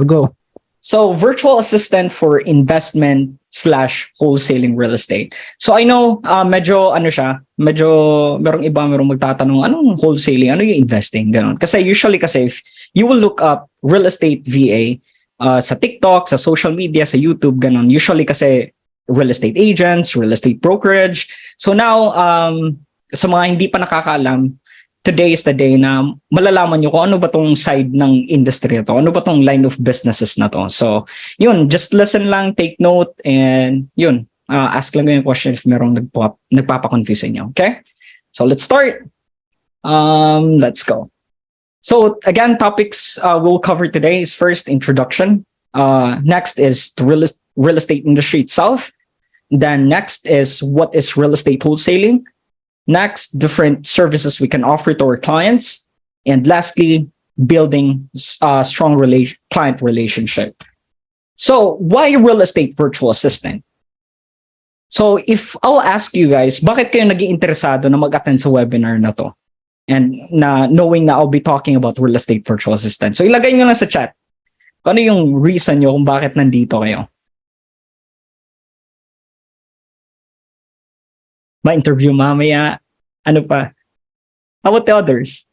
Go. So, virtual assistant for investment slash wholesaling real estate. So, I know, medyo, ano siya, medyo, merong magtatanong, anong wholesaling, ano yung investing, ganon. Kasi usually kasi, if you will look up real estate VA, sa TikTok, sa social media, sa YouTube, ganon. Usually kasi, real estate agents, real estate brokerage. So now, sa mga hindi pa nakakaalam, today is the day na malalaman nyo kung ano ba tong side ng industry na to, ano ba tong line of businesses na to. So, yun, just listen lang, take note, and yun, ask lang yung question if merong nagpapakonfuse inyo, okay? So, let's start. Let's go. So, again, topics we'll cover today is first, introduction. Next is the real estate industry itself. Then next is what is real estate wholesaling. Next, different services we can offer to our clients. And lastly, building a strong client relationship. So why real estate virtual assistant? So if I'll ask you guys, bakit kayo naging interesado na mag-attend sa webinar na to? And na knowing na I'll be talking about real estate virtual assistant. So ilagay nyo lang sa chat. Ano yung reason nyo kung bakit nandito kayo? Ma-interview mamaya. Ano pa? How about the others?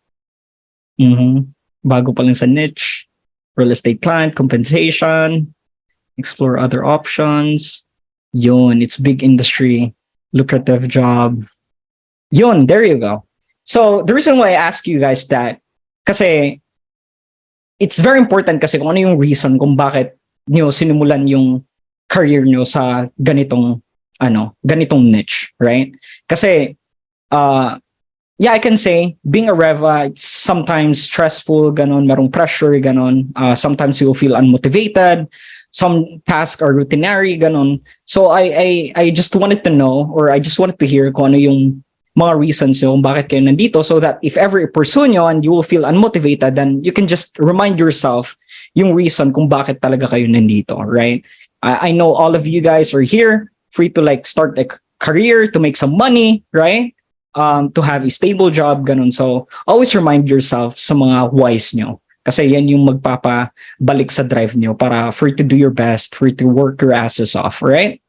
Bago pa lang sa niche. Real estate client, compensation, explore other options. Yun, it's big industry, lucrative job. Yun, there you go. So the reason why I ask you guys that, kasi it's very important kasi kung ano yung reason kung bakit nyo sinimulan yung career nyo sa ganitong niche, right? Kasi, yeah, I can say, being a Reva, it's sometimes stressful, ganon, merong pressure, ganon. Sometimes you'll feel unmotivated. Some tasks are routinary, ganon. So I just wanted to know, or I just wanted to hear kung ano yung mga reasons yung bakit kayo nandito, so that if ever pursue nyo and you will feel unmotivated, then you can just remind yourself yung reason kung bakit talaga kayo nandito, right? I know all of you guys are here free to like start a career, to make some money, right? To have a stable job, ganun. So, always remind yourself sa mga whys nyo. Kasi yan yung magpapabalik sa drive nyo para for you to do your best, for you to work your asses off, right?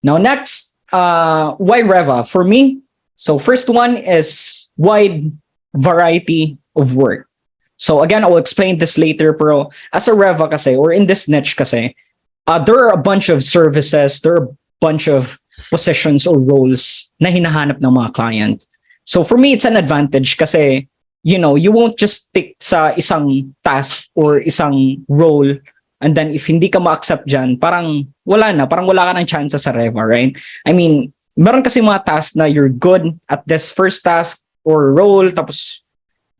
Now, next, why Reva? For me, so first one is wide variety of work. So again, I will explain this later, pero as a Reva kasi, or in this niche kasi, there are a bunch of services, there are a bunch of positions or roles na hinahanap ng mga client. So for me, it's an advantage kasi, you know, you won't just stick sa isang task or isang role, and then if hindi ka ma-accept dyan, parang wala ka ng chance sa Reva, right? I mean, meron kasi mga tasks na you're good at this first task or role, tapos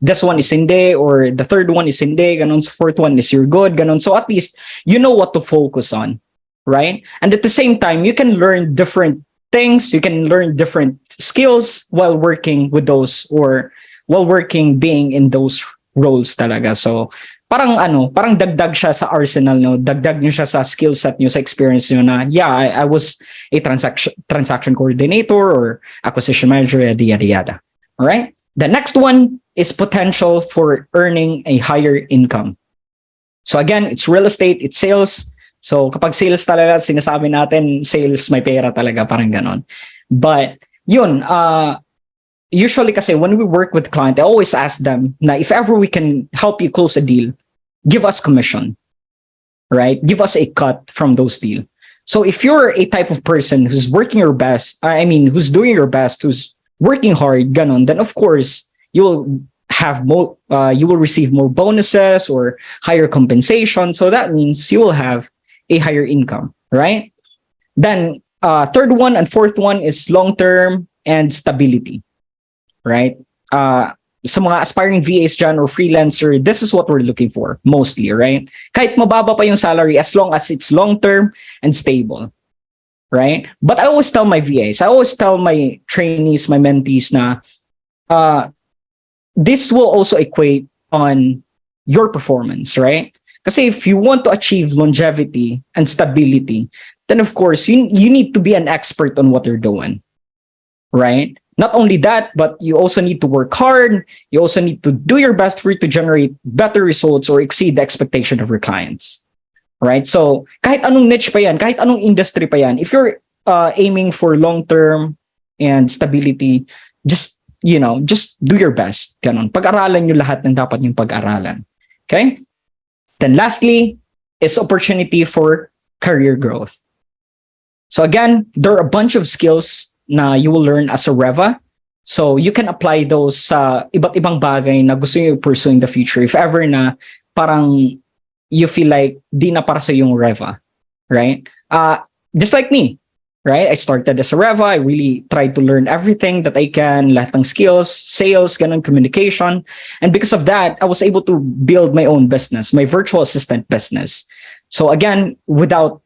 this one is hindi, or the third one is hindi, ganon, so fourth one is you're good, ganon. So at least you know what to focus on, right? And at the same time, you can learn different things, you can learn different skills while working with those, or while working, being in those roles talaga. So parang parang dagdag siya sa arsenal nyo, dagdag nyo siya sa skill set nyo, sa experience nyo na, yeah, I was a transaction coordinator or acquisition manager, yada, yada, yada. All right? The next one is potential for earning a higher income. So again, it's real estate, it's sales. So kapag sales talaga, sinasabi natin, sales may pera talaga, parang ganon. But yun, usually kasi when we work with client, I always ask them na if ever we can help you close a deal, give us commission, right? Give us a cut from those deals. So if you're a type of person who's working your best, who's doing your best, who's working hard, ganon, then of course you will have more, you will receive more bonuses or higher compensation. So that means you will have a higher income, right? Then third one and fourth one is long-term and stability, right? Sa mga aspiring VAs dyan or freelancer, this is what we're looking for mostly, right? Kahit mababa pa yung salary, as long as it's long-term and stable, right? But I always tell my VAs, I always tell my trainees, my mentees na this will also equate on your performance, right? Kasi if you want to achieve longevity and stability, then of course, you need to be an expert on what you're doing, right? Not only that, but you also need to work hard. You also need to do your best for you to generate better results or exceed the expectation of your clients. Right? So kahit anong niche pa yan, kahit anong industry pa yan, if you're aiming for long-term and stability, just, just do your best. Ganon. Pag-aralan nyo lahat ng dapat yung pag-aralan. Okay? Then lastly, is opportunity for career growth. So again, there are a bunch of skills na you will learn as a Reva. So you can apply those sa iba't ibang bagay na gusto nyo pursue in the future. If ever na parang you feel like di na para sa yung Reva, right? Just like me, right? I started as a Reva. I really tried to learn everything that I can, lahat ng skills, sales, ganun, communication. And because of that, I was able to build my own business, my virtual assistant business. So again, without,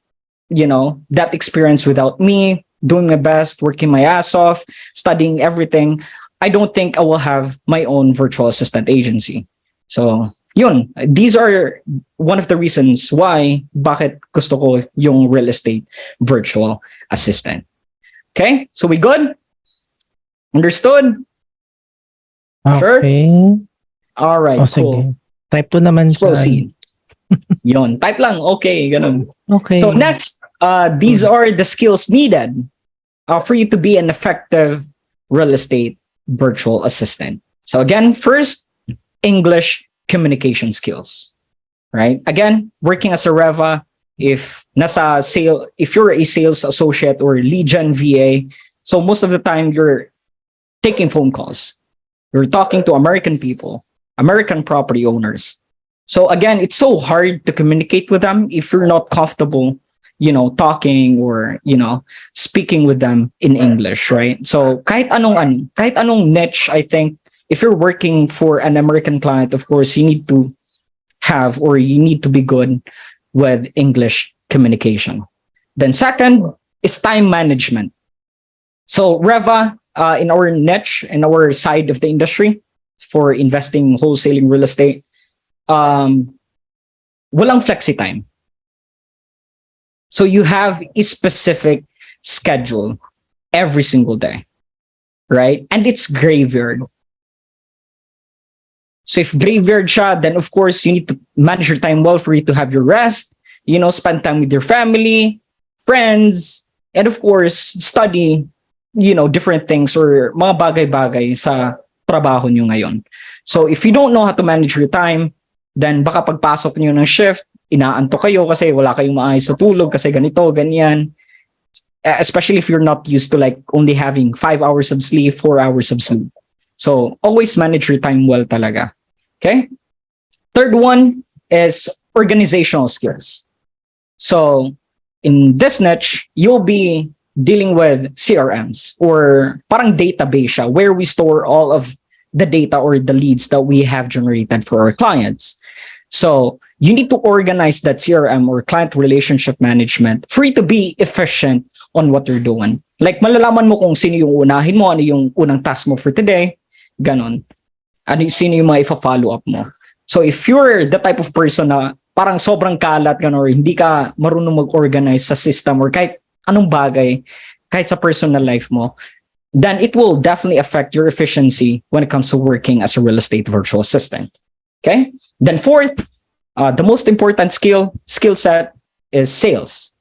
that experience, without me doing my best, working my ass off, studying everything, I don't think I will have my own virtual assistant agency. So, yun, these are one of the reasons why bakit gusto ko yung real estate virtual assistant. Okay? So we good? Understood? Okay. Sure? All right, O, cool. sige. Type 2 naman Let's proceed. Yun, type lang. Okay, ganun. Okay. So next, these are the skills needed for you to be an effective real estate virtual assistant. So again, first, English communication skills, right? Again, working as a Reva, if you're a sales associate or lead gen VA, so most of the time you're taking phone calls. You're talking to American people, American property owners. So again, it's so hard to communicate with them if you're not comfortable, talking or, speaking with them in English, right? So kahit anong niche, I think if you're working for an American client, of course, you need to be good with English communication. Then second is time management. So Reva, in our niche, in our side of the industry for investing, wholesaling real estate, walang flexi time. So you have a specific schedule every single day, right? And it's graveyard. So if graveyard siya, then of course you need to manage your time well for you to have your rest, spend time with your family, friends, and of course study, different things or mga bagay-bagay sa trabaho nyo ngayon. So if you don't know how to manage your time, then baka pagpasok nyo ng shift, inaantok kayo kasi wala kayong maayos sa tulog kasi ganito, ganyan. Especially if you're not used to like only having 5 hours of sleep, 4 hours of sleep. So always manage your time well talaga. Okay? Third one is organizational skills. So in this niche, you'll be dealing with CRMs or parang database siya where we store all of the data or the leads that we have generated for our clients. So you need to organize that CRM or client relationship management for you to be efficient on what you're doing. Like malalaman mo kung sino yung unahin mo, ano yung unang task mo for today, ganon. Sino yung mga ifa-follow up mo. So if you're the type of person na parang sobrang kalat ganon, or hindi ka marunong mag-organize sa system or kahit anong bagay, kahit sa personal life mo, then it will definitely affect your efficiency when it comes to working as a real estate virtual assistant. Okay? Then fourth, the most important skill set is sales.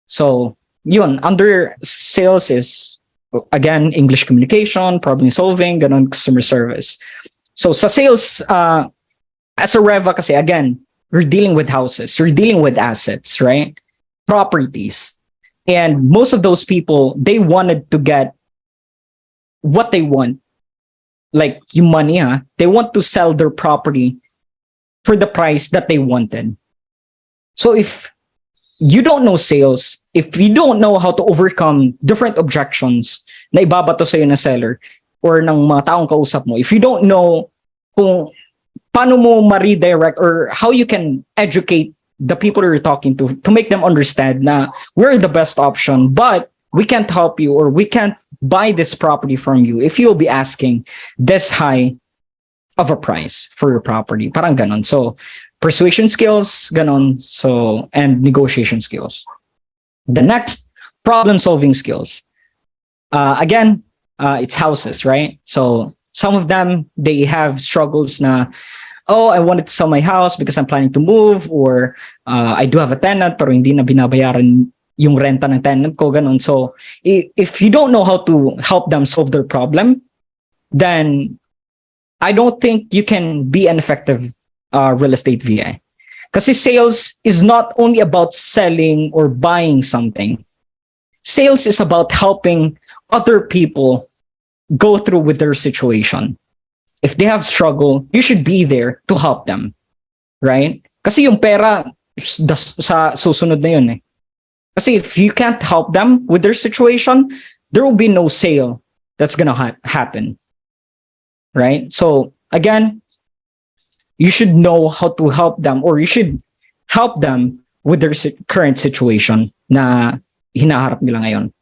So yun, under sales is, again, English communication, problem solving, ganon, customer service. So sa sales, as a Reva kasi, again, you're dealing with houses, you're dealing with assets, right? Properties. And most of those people, they wanted to get what they want, like yung money, they want to sell their property for the price that they wanted. So if you don't know sales, if you don't know how to overcome different objections na ibabato sa'yo na seller or ng mga taong kausap mo, if you don't know kung paano mo ma-redirect or how you can educate the people you're talking to make them understand na we're the best option, but we can't help you or we can't buy this property from you if you'll be asking this high of a price for your property. Parang ganon. So persuasion skills, ganon. So, and negotiation skills. The next, problem solving skills. Again, it's houses, right? So some of them, they have struggles na, oh, I wanted to sell my house because I'm planning to move, or I do have a tenant pero hindi na binabayaran yung renta ng tenant ko, ganun. So if you don't know how to help them solve their problem, then I don't think you can be an effective real estate VA. Kasi sales is not only about selling or buying something. Sales is about helping other people go through with their situation. If they have struggle, you should be there to help them. Right? Kasi yung pera, sa susunod na yun eh. Kasi if you can't help them with their situation, there will be no sale that's gonna happen. Right? So again, you should know how to help them, or you should help them with their current situation na hinaharap nila ngayon.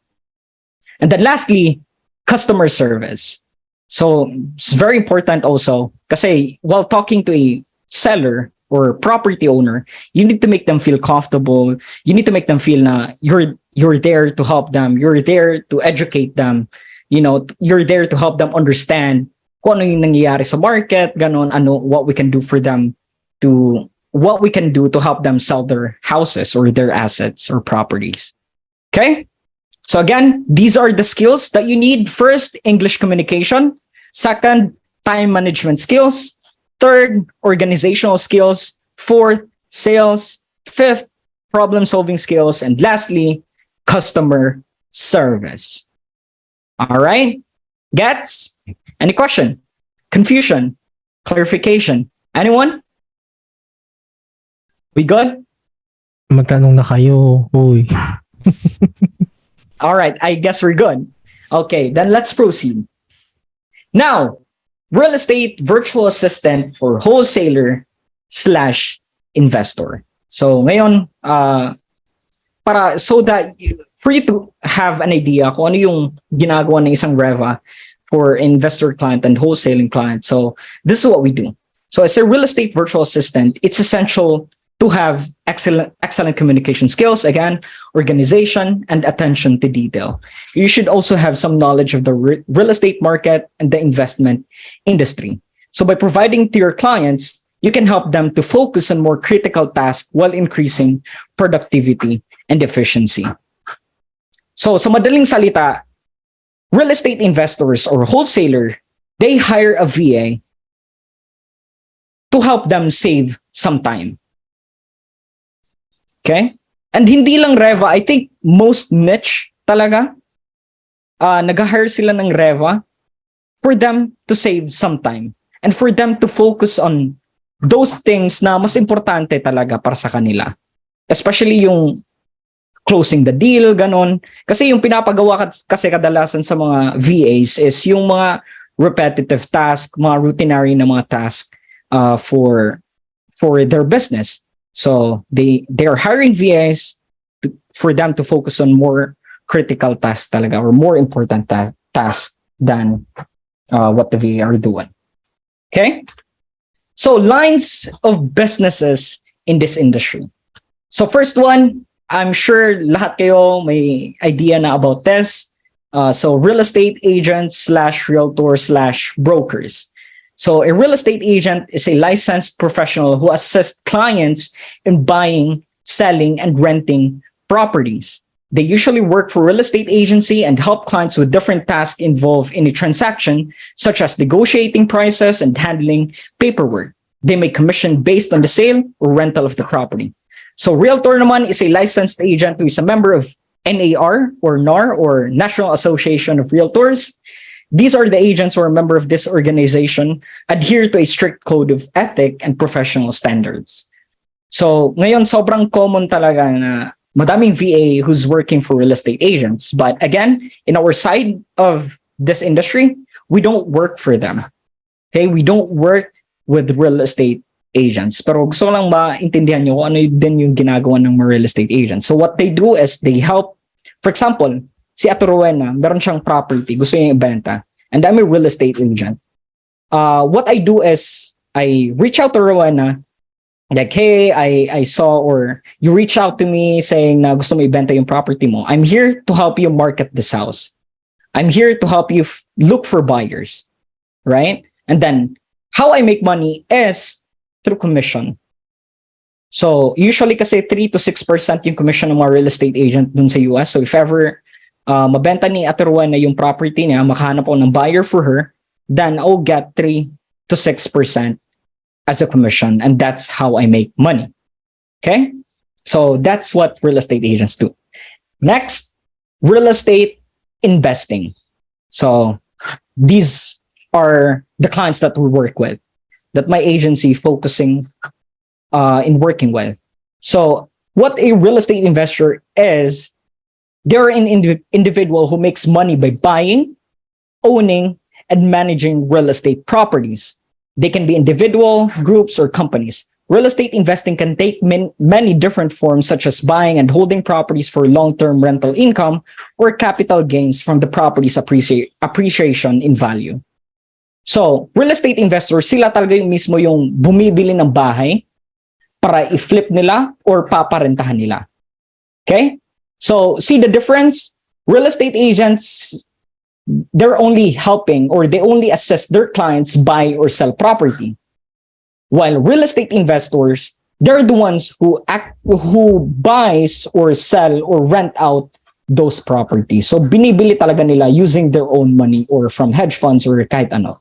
And then lastly, customer service. So it's very important also kasi while talking to a seller or property owner, you need to make them feel comfortable. You need to make them feel na you're there to help them. You're there to educate them. You know, you're there to help them understand kung ano yung nangyayari sa market, ganon, what we can do for them what we can do to help them sell their houses or their assets or properties. Okay? So again, these are the skills that you need. First, English communication. Second, time management skills. Third, organizational skills. Fourth, sales. Fifth, problem-solving skills. And lastly, customer service. All right? Gets? Any question? Confusion? Clarification? Anyone? We good? Magtanong na kayo. Uy. All right, I guess we're good. Okay, then let's proceed. Now, real estate virtual assistant for wholesaler / investor. So ngayon, for you to have an idea kung ano yung ginagawa ng isang REVA for investor client and wholesaling client. So this is what we do. So as a real estate virtual assistant, it's essential to have excellent communication skills, again, organization, and attention to detail. You should also have some knowledge of the real estate market and the investment industry. So by providing to your clients, you can help them to focus on more critical tasks while increasing productivity and efficiency. So sa madaling salita, real estate investors or wholesaler, they hire a VA to help them save some time. Okay? And hindi lang REVA, I think most niche talaga, nag-hire sila ng REVA for them to save some time and for them to focus on those things na mas importante talaga para sa kanila. Especially yung closing the deal, ganon. Kasi yung pinapagawa kasi kadalasan sa mga VAs is yung mga repetitive task, mga routinary na mga task for their business. So they are hiring VAs for them to focus on more critical tasks talaga, or more important tasks than what the VA are doing. Okay? So lines of businesses in this industry. So first one, I'm sure lahat kayo may idea na about this. So real estate agents / realtor / brokers. So a real estate agent is a licensed professional who assists clients in buying, selling, and renting properties. They usually work for a real estate agency and help clients with different tasks involved in a transaction, such as negotiating prices and handling paperwork. They make commission based on the sale or rental of the property. So realtor naman is a licensed agent who is a member of NAR or NAR, or National Association of Realtors. These are the agents who are a member of this organization, adhere to a strict code of ethic and professional standards. So ngayon, sobrang common talaga na madaming VA who's working for real estate agents. But again, in our side of this industry, we don't work for them. Okay, we don't work with real estate agents. Pero gusto lang maintindihan nyo kung ano din yung ginagawa ng mga real estate agents. So what they do is they help, for example, si Ate Rowena, meron siyang property, gusto niya ibenta, and I'm a real estate agent. What I do is, I reach out to Rowena, like, hey, I saw, or you reach out to me saying na gusto mo ibenta yung property mo. I'm here to help you market this house. I'm here to help you look for buyers, right? And then how I make money is through commission. So usually kasi 3 to 6% yung commission ng mga real estate agent dun sa US. So if ever mabenta ni Ate Rowena yung property niya, makahanap ako ng buyer for her, then I'll get 3 to 6% as a commission. And that's how I make money. Okay? So that's what real estate agents do. Next, real estate investing. So these are the clients that we work with, that my agency focusing in working with. So what a real estate investor is, they're an individual who makes money by buying, owning, and managing real estate properties. They can be individual, groups, or companies. Real estate investing can take many different forms, such as buying and holding properties for long-term rental income or capital gains from the property's appreciation in value. So, real estate investors, sila talaga yung mismo yung bumibili ng bahay para i-flip nila or paparentahan nila. Okay? So, see the difference? Real estate agents, they're only helping, or they only assist their clients buy or sell property. While real estate investors, they're the ones who buys or sell or rent out those properties. So binibili talaga nila using their own money or from hedge funds or kahit ano.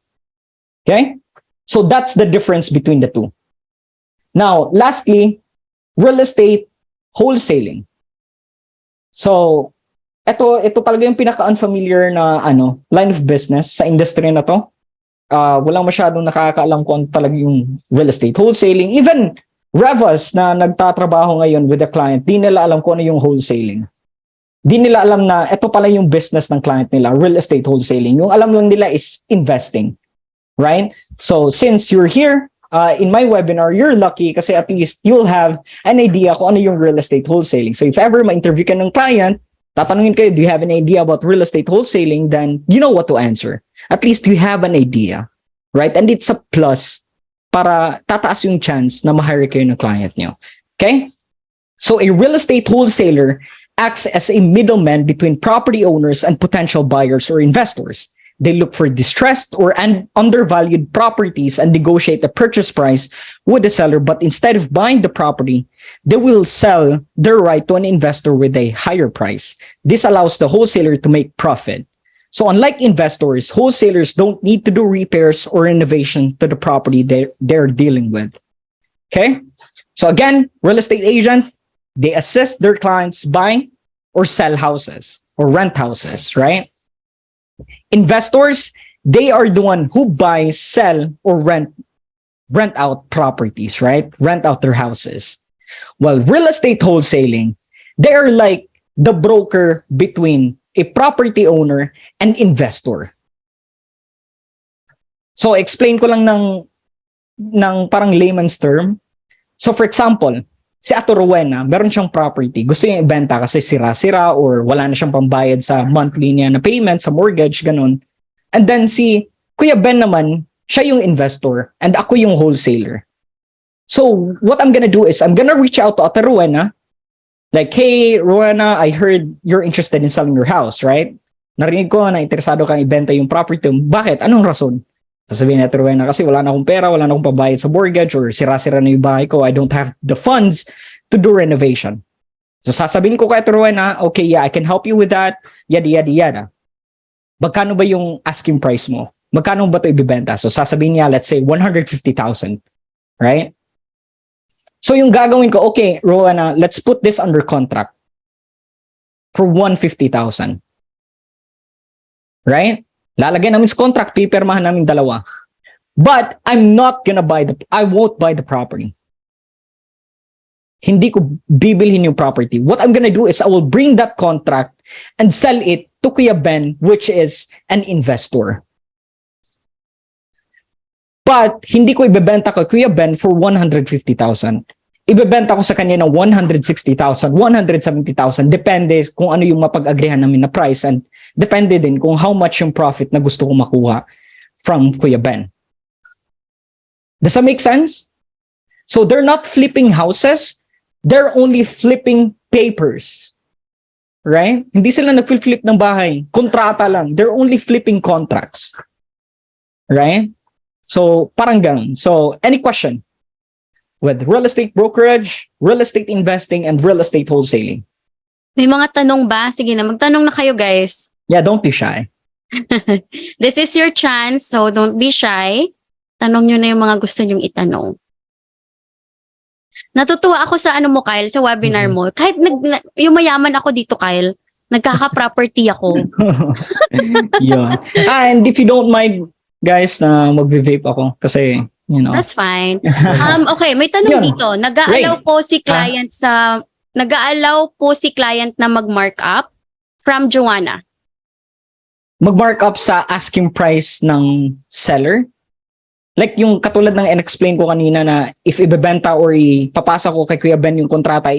Okay? So that's the difference between the two. Now, lastly, real estate wholesaling. So ito talaga yung pinaka-unfamiliar na line of business sa industry na to. Walang masyadong nakakaalam kung ano talaga yung real estate wholesaling. Even Revas na nagtatrabaho ngayon with the client, di nila alam kung ano yung wholesaling. Di nila alam na ito pala yung business ng client nila, real estate wholesaling. Yung alam lang nila is investing. Right? So since you're here in my webinar, you're lucky kasi at least you'll have an idea kung ano yung real estate wholesaling. So if ever ma-interview ka ng client, tatanungin kayo, do you have an idea about real estate wholesaling? Then you know what to answer. At least you have an idea, right? And it's a plus para tataas yung chance na ma-hire kayo ng client nyo. Okay? So a real estate wholesaler acts as a middleman between property owners and potential buyers or investors. They look for distressed or undervalued properties and negotiate the purchase price with the seller, but instead of buying the property, they will sell their right to an investor with a higher price. This allows the wholesaler to make profit. So unlike investors, wholesalers don't need to do repairs or renovation to the property they're dealing with. Okay? So again, real estate agent, they assist their clients buy or sell houses or rent houses, right? Investors, they are the one who buy, sell, or rent out properties, right? Rent out their houses. While real estate wholesaling, they are like the broker between a property owner and investor. So explain ko lang ng parang layman's term. So for example, si Ate Rowena, meron siyang property, gusto niya ibenta kasi sira-sira or wala na siyang pambayad sa monthly niya na payment, sa mortgage, ganun. And then si Kuya Ben naman, siya yung investor and ako yung wholesaler. So what I'm gonna do is I'm gonna reach out to Ate Rowena, like, hey, Rowena, I heard you're interested in selling your house, right? Narinig ko na interesado kang ibenta yung property. Bakit? Anong rason? Sasabihin ni Ate Rowena, kasi wala na akong pera, wala na akong pabayad sa mortgage, or sira-sira na yung bahay ko, I don't have the funds to do renovation. So sasabihin ko kay Ate Rowena, okay, yeah, I can help you with that, yada, yada, yada. Magkano ba yung asking price mo? Magkano ba ito ibibenta? So sasabihin niya, let's say, 150,000. Right? So yung gagawin ko, okay, Rowena, let's put this under contract for 150,000. Right? Lalagyan namin sa contract, pipirmahan namin dalawa. But I won't buy the property. Hindi ko bibilhin yung property. What I'm gonna do is I will bring that contract and sell it to Kuya Ben, which is an investor. But hindi ko ibebenta kay Kuya Ben for 150,000. Ibebenta ko sa kanya ng 160,000, 170,000, depende kung ano yung mapag-agreehan namin na price, and depende din kung how much yung profit na gusto kong makuha from Kuya Ben. Does that make sense? So they're not flipping houses, they're only flipping papers. Right? Hindi sila nag-flip ng bahay. Kontrata lang. They're only flipping contracts. Right? So, parang ganun. So, any question? With real estate brokerage, real estate investing, and real estate wholesaling. May mga tanong ba? Sige na, magtanong na kayo guys. Yeah, don't be shy. This is your chance, so don't be shy. Tanong nyo na yung mga gusto nyong itanong. Natutuwa ako sa ano mo, Kyle, sa webinar mo. Kahit yung mayaman ako dito, Kyle, nagkaka-property ako. Yun. And if you don't mind, guys, na mag-vape ako kasi, you know. That's fine. Okay, may tanong Yun. dito. Nag-aalaw po si client na mag-markup from Joanna. Mag-markup sa asking price ng seller. Like yung katulad ng in-explain ko kanina na if ibebenta or ipapasa ko kay Kuya Ben yung kontrata,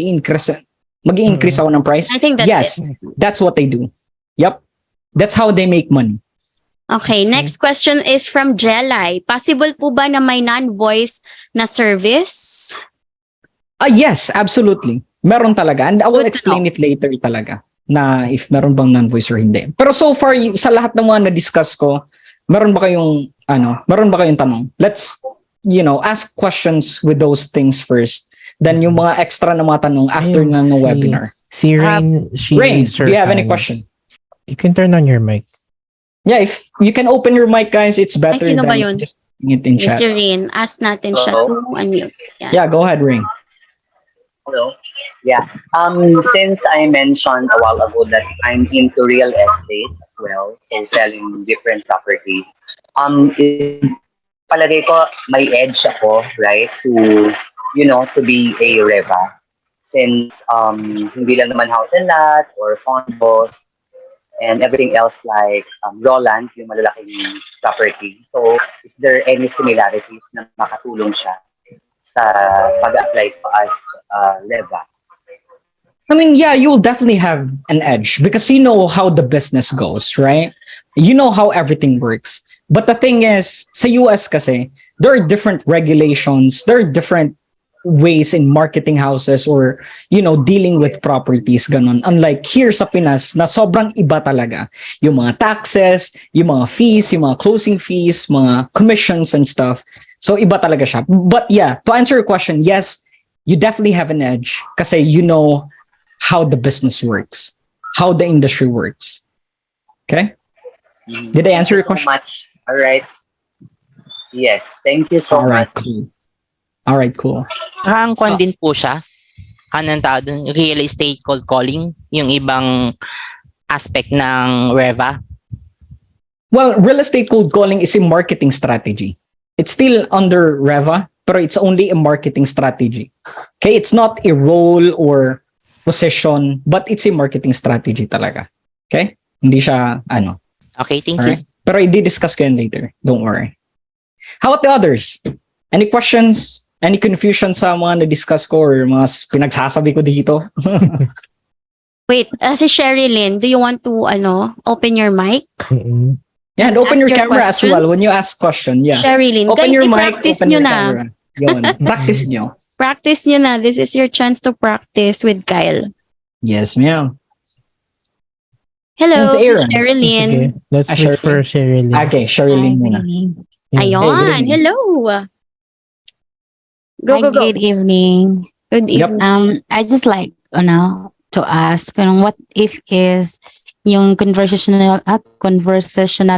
mag-i-increase ako ng price. I think that's it. That's what they do. Yep. That's how they make money. Okay, next question is from Jelay. Possible po ba na may non-voice na service? Yes, absolutely. Meron talaga. And I will Good to explain know. it later talaga na if meron bang non-voice or hindi. Pero so far, sa lahat ng mga na-discuss ko, meron ba kayong tanong? Let's, ask questions with those things first. Then yung mga extra na mga tanong after ng webinar. Si Rain, Rain, do you have any question? You can turn on your mic. Yeah, if you can open your mic, guys, it's better sino ba than yun? just putting it in Yes, chat. si Rain. Ask natin siya to unmute. Yan. Yeah, go ahead, Rain. Hello. Yeah. Since I mentioned a while ago that I'm into real estate as well, so selling different properties. Palagay ko may edge ako, right, to be a REVA. Since hindi lang naman house and lot or condos and everything else like Roland, yung malalaking property. So, is there any similarities na makatulong siya sa pag-apply ko as REVA? I mean, yeah, you'll definitely have an edge because you know how the business goes, right? You know how everything works. But the thing is, sa US kasi, there are different regulations, there are different ways in marketing houses or, dealing with properties, ganon. Unlike here sa Pinas, na sobrang iba talaga. Yung mga taxes, yung mga fees, yung mga closing fees, mga commissions and stuff. So, iba talaga siya. But yeah, to answer your question, yes, you definitely have an edge kasi you know how the business works, how the industry works. Okay? Did I answer your question? Much. All right. Yes. Thank you so much. Cool. All right, cool. Ang kwan din po siya. Anong tawag dun? Real estate cold calling. Yung ibang aspect ng REVA. Well, real estate cold calling is a marketing strategy. It's still under REVA, pero it's only a marketing strategy. Okay? It's not a role or position, but it's a marketing strategy talaga. Okay? Hindi siya, Okay, thank Alright? you. Pero i-discuss ko yan later. Don't worry. How about the others? Any questions? Any confusion sa mga na-discuss ko or mga pinagsasabi ko dito? Wait, si Sherry Lynn, do you want to open your mic? Yeah, and open Ask your your camera as well questions? when you ask question. Yeah. Sherry Lynn, Open guys, your mic, i-practice open nyo your na. camera. Yun. Practice nyo. Practice nyo na. This is your chance to practice with Kyle. Yes, ma'am. Hello, It's Aaron. Sherry Lynn. Okay, let's wait for Sherilyn. Okay, Sherilyn muna. Yeah. Ayun, good evening. hello. Go, go, go. Good evening. Good Yep. evening. I just like to ask what if is yung conversational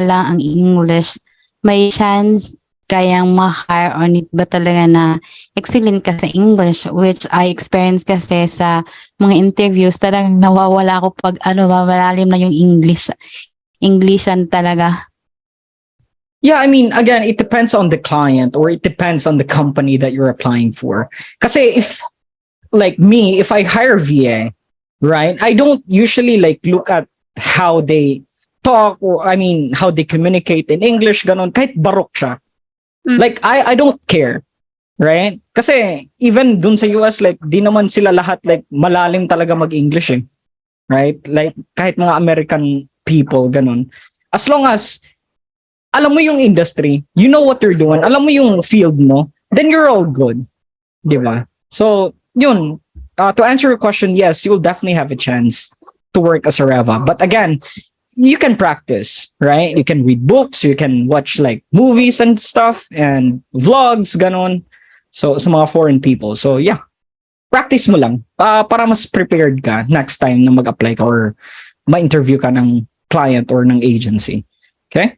lang ang English, may chance kayang ma-hire on it ba talaga na excellent ka sa English, which I experienced kasi sa mga interviews, talagang nawawala ako pag malalim na yung Englishan talaga. Yeah, I mean, again, it depends on the client or it depends on the company that you're applying for. Kasi if, like me, if I hire VA, right, I don't usually look at how they talk or, how they communicate in English, ganon, kahit barok siya. Mm. I don't care, right? Kasi even dun sa US, di naman sila lahat malalim talaga mag-English eh. Right? Kahit mga American people, ganon. As long as alam mo yung industry, you know what you're doing, alam mo yung field mo, then you're all good. Di ba? So, yun. To answer your question, yes, you'll definitely have a chance to work as a Reva. But again, you can practice, right? You can read books, you can watch like movies and stuff and vlogs, ganon. So sa mga foreign people. So yeah, practice mo lang para mas prepared ka next time na mag-apply ka or ma-interview ka ng client or ng agency. Okay?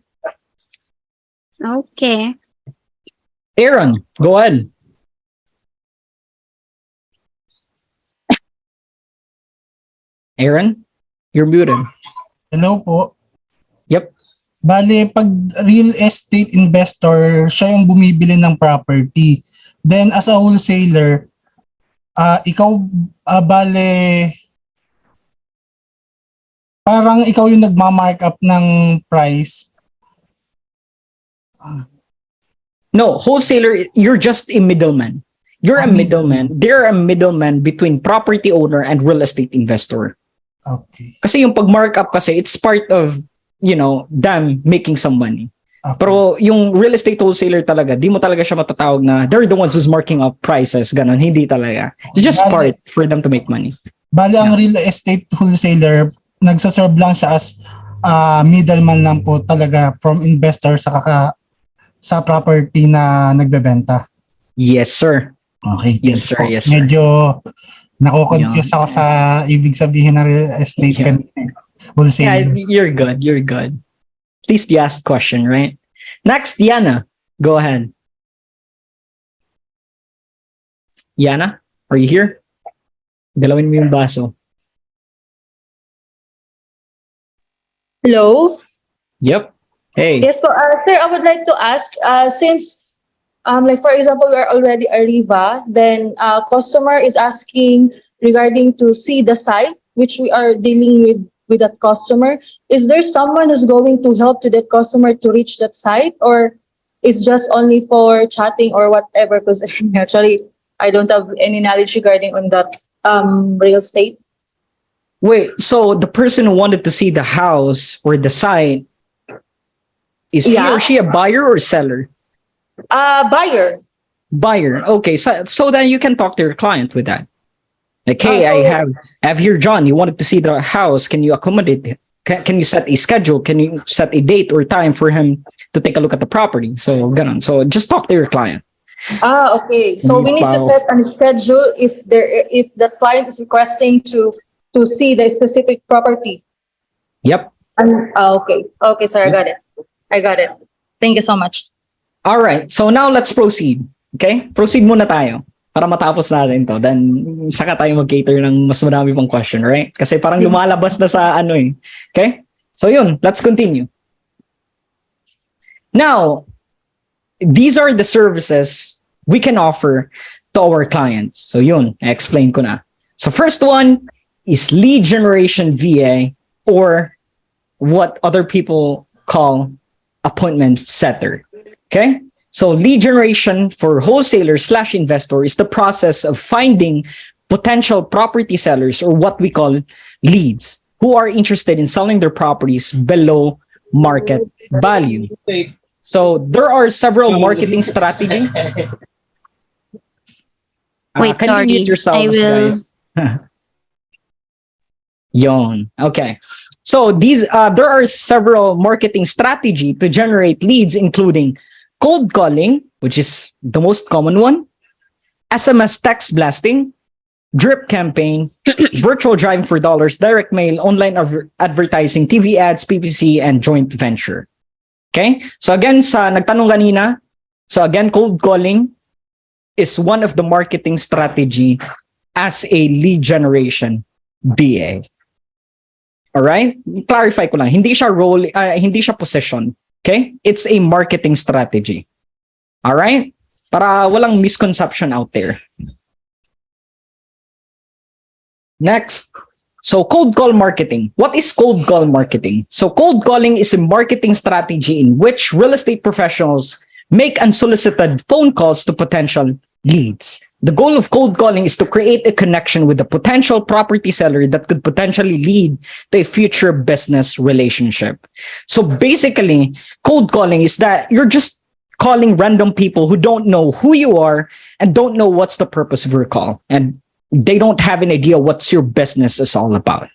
Okay. Aaron, go ahead. Aaron, you're muted. Hello po. Yep. Bale, pag real estate investor, siya yung bumibili ng property. Then as a wholesaler, ikaw, bale, parang ikaw yung nagma-markup ng price. No, wholesaler, you're just a middleman. You're a middleman. They're a middleman between property owner and real estate investor. Okay. Kasi yung pag-markup kasi, it's part of, you know, them making some money. Okay. Pero yung real estate wholesaler talaga, di mo talaga siya matatawag na they're the ones who's marking up prices, ganon. Hindi talaga. It's just part for them to make money. Bale, ang real estate wholesaler, nagsaserve lang siya as middleman lang po talaga from investor sa property na nagbebenta. Yes, sir. Okay. Yes, sir. Po. Yes, sir. Medyo nako-confuse ako sa ibig sabihin ng real estate kanina. Yeah, Wholesaler. you're good. You're good. At least you asked question, right? Next, Yana. Go ahead. Yana, are you here? Galawin mo yung baso. Hello. Yep. Hey. Yes, so, sir, I would like to ask, since, like for example, we're already a Riva, then customer is asking regarding to see the site, which we are dealing with that customer. Is there someone who's going to help to that customer to reach that site, or is just only for chatting or whatever? Because actually, I don't have any knowledge regarding on that real estate. Wait, so the person who wanted to see the house or the site, is he Yeah. or she a buyer or seller? Buyer. Buyer. Okay, so then you can talk to your client with that. Like, hey, So- I have here John. You wanted to see the house. Can you accommodate it? Can you set a schedule? Can you set a date or time for him to take a look at the property? So, ganon. So just talk to your client. Okay. So we need to set a schedule if the client is requesting to see the specific property. Yep. Okay. Okay, sir, I got it. Thank you so much. All right. So now let's proceed. Okay? Proceed muna tayo para matapos natin to. Then saka tayo mag-cater ng mas marami pang question, right? Kasi parang lumalabas na sa ano eh. Okay? So yun, let's continue. Now, these are the services we can offer to our clients. So yun, I-explain ko na. So first one is lead generation VA, or what other people call appointment setter. Okay? So lead generation for wholesaler/investor is the process of finding potential property sellers, or what we call leads, who are interested in selling their properties below market value. So there are several marketing strategies. Wait, Can sorry. you mute yourselves, I will- guys? Yon. Okay. So there are several marketing strategy to generate leads, including cold calling, which is the most common one, SMS text blasting, drip campaign, virtual driving for dollars, direct mail, online advertising, TV ads, PPC, and joint venture. Okay? So again, sa nagtanong kanina, cold calling is one of the marketing strategy as a lead generation BA. All right? Clarify ko lang, hindi siya role, hindi siya position. Okay? It's a marketing strategy. All right? Para walang misconception out there. Next. So cold call marketing. What is cold call marketing? So cold calling is a marketing strategy in which real estate professionals make unsolicited phone calls to potential leads. The goal of cold calling is to create a connection with a potential property seller that could potentially lead to a future business relationship. So basically, cold calling is that you're just calling random people who don't know who you are and don't know what's the purpose of your call. And they don't have an idea what's your business is all about.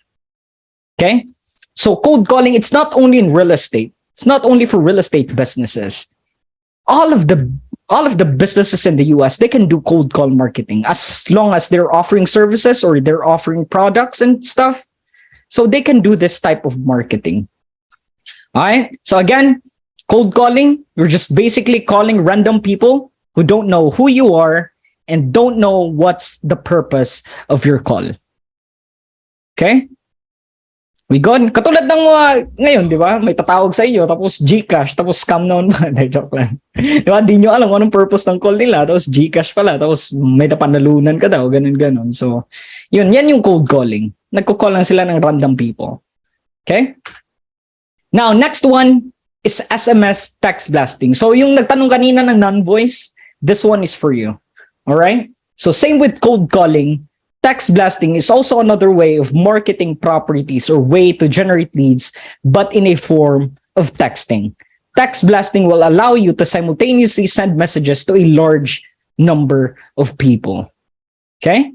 Okay? So cold calling, it's not only in real estate. It's not only for real estate businesses. All of the businesses in the US, they can do cold call marketing as long as they're offering services or they're offering products and stuff. So they can do this type of marketing. All right. So again, cold calling, you're just basically calling random people who don't know who you are and don't know what's the purpose of your call. Okay? We good? Katulad ng ngayon, di ba? May tatawag sa iyo, tapos GCash, tapos scam noon ba? Joke lang. Di ba? Di nyo alam anong purpose ng call nila, tapos GCash pala, tapos may napanalunan ka daw, ganun. So, yan yung cold calling. Nagko-call lang sila ng random people. Okay? Now, next one is SMS text blasting. So, yung nagtanong kanina ng non-voice, this one is for you. Alright? So, same with cold calling. Text blasting is also another way of marketing properties or way to generate leads, but in a form of texting. Text blasting will allow you to simultaneously send messages to a large number of people. Okay?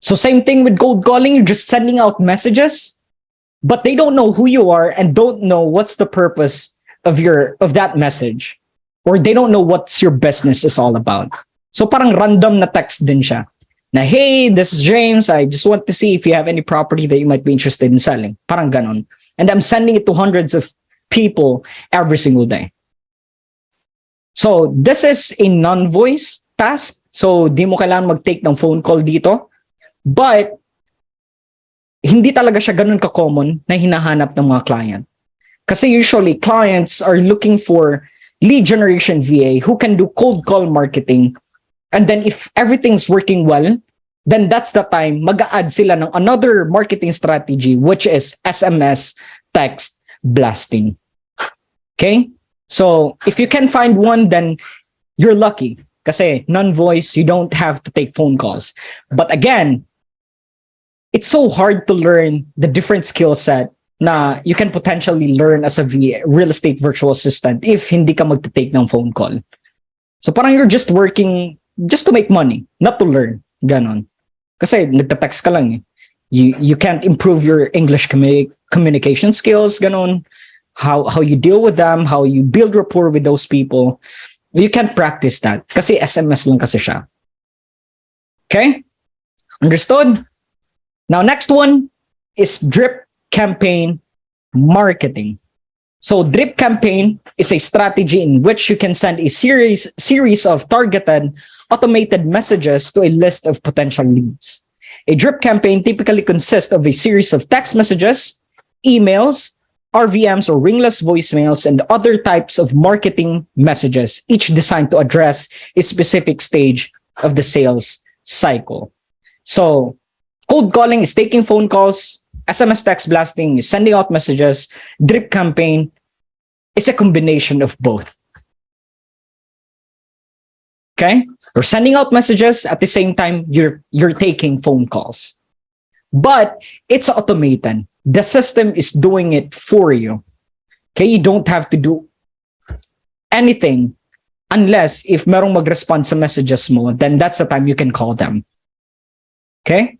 So same thing with cold calling, you're just sending out messages, but they don't know who you are and don't know what's the purpose of that message. Or they don't know what's your business is all about. So parang random na text din siya. Na, hey, this is James. I just want to see if you have any property that you might be interested in selling. Parang ganon. And I'm sending it to hundreds of people every single day. So this is a non-voice task. So di mo kailangan mag-take ng phone call dito. But hindi talaga siya ganun ka-common na hinahanap ng mga client. Kasi usually clients are looking for lead generation VA who can do cold call marketing. And then if everything's working well, then that's the time mag-a-add sila ng another marketing strategy, which is SMS text blasting. Okay? So if you can find one, then you're lucky. Kasi non-voice, you don't have to take phone calls. But again, it's so hard to learn the different skill set na you can potentially learn as a real estate virtual assistant if hindi ka magte-take ng phone call. So parang you're just working just to make money, not to learn. Ganon. Kasi nagta-text ka lang eh. You can't improve your English communication skills, ganon. How you deal with them, how you build rapport with those people. You can't practice that. Kasi SMS lang kasi siya. Okay? Understood? Now, next one is drip campaign marketing. So drip campaign is a strategy in which you can send a series of targeted automated messages to a list of potential leads. A drip campaign typically consists of a series of text messages, emails, RVMs or ringless voicemails, and other types of marketing messages, each designed to address a specific stage of the sales cycle. So cold calling is taking phone calls, SMS text blasting is sending out messages, drip campaign is a combination of both. Okay? You're sending out messages at the same time you're taking phone calls. But it's automated. The system is doing it for you. Okay? You don't have to do anything unless if merong mag-respond sa messages mo, then that's the time you can call them. Okay?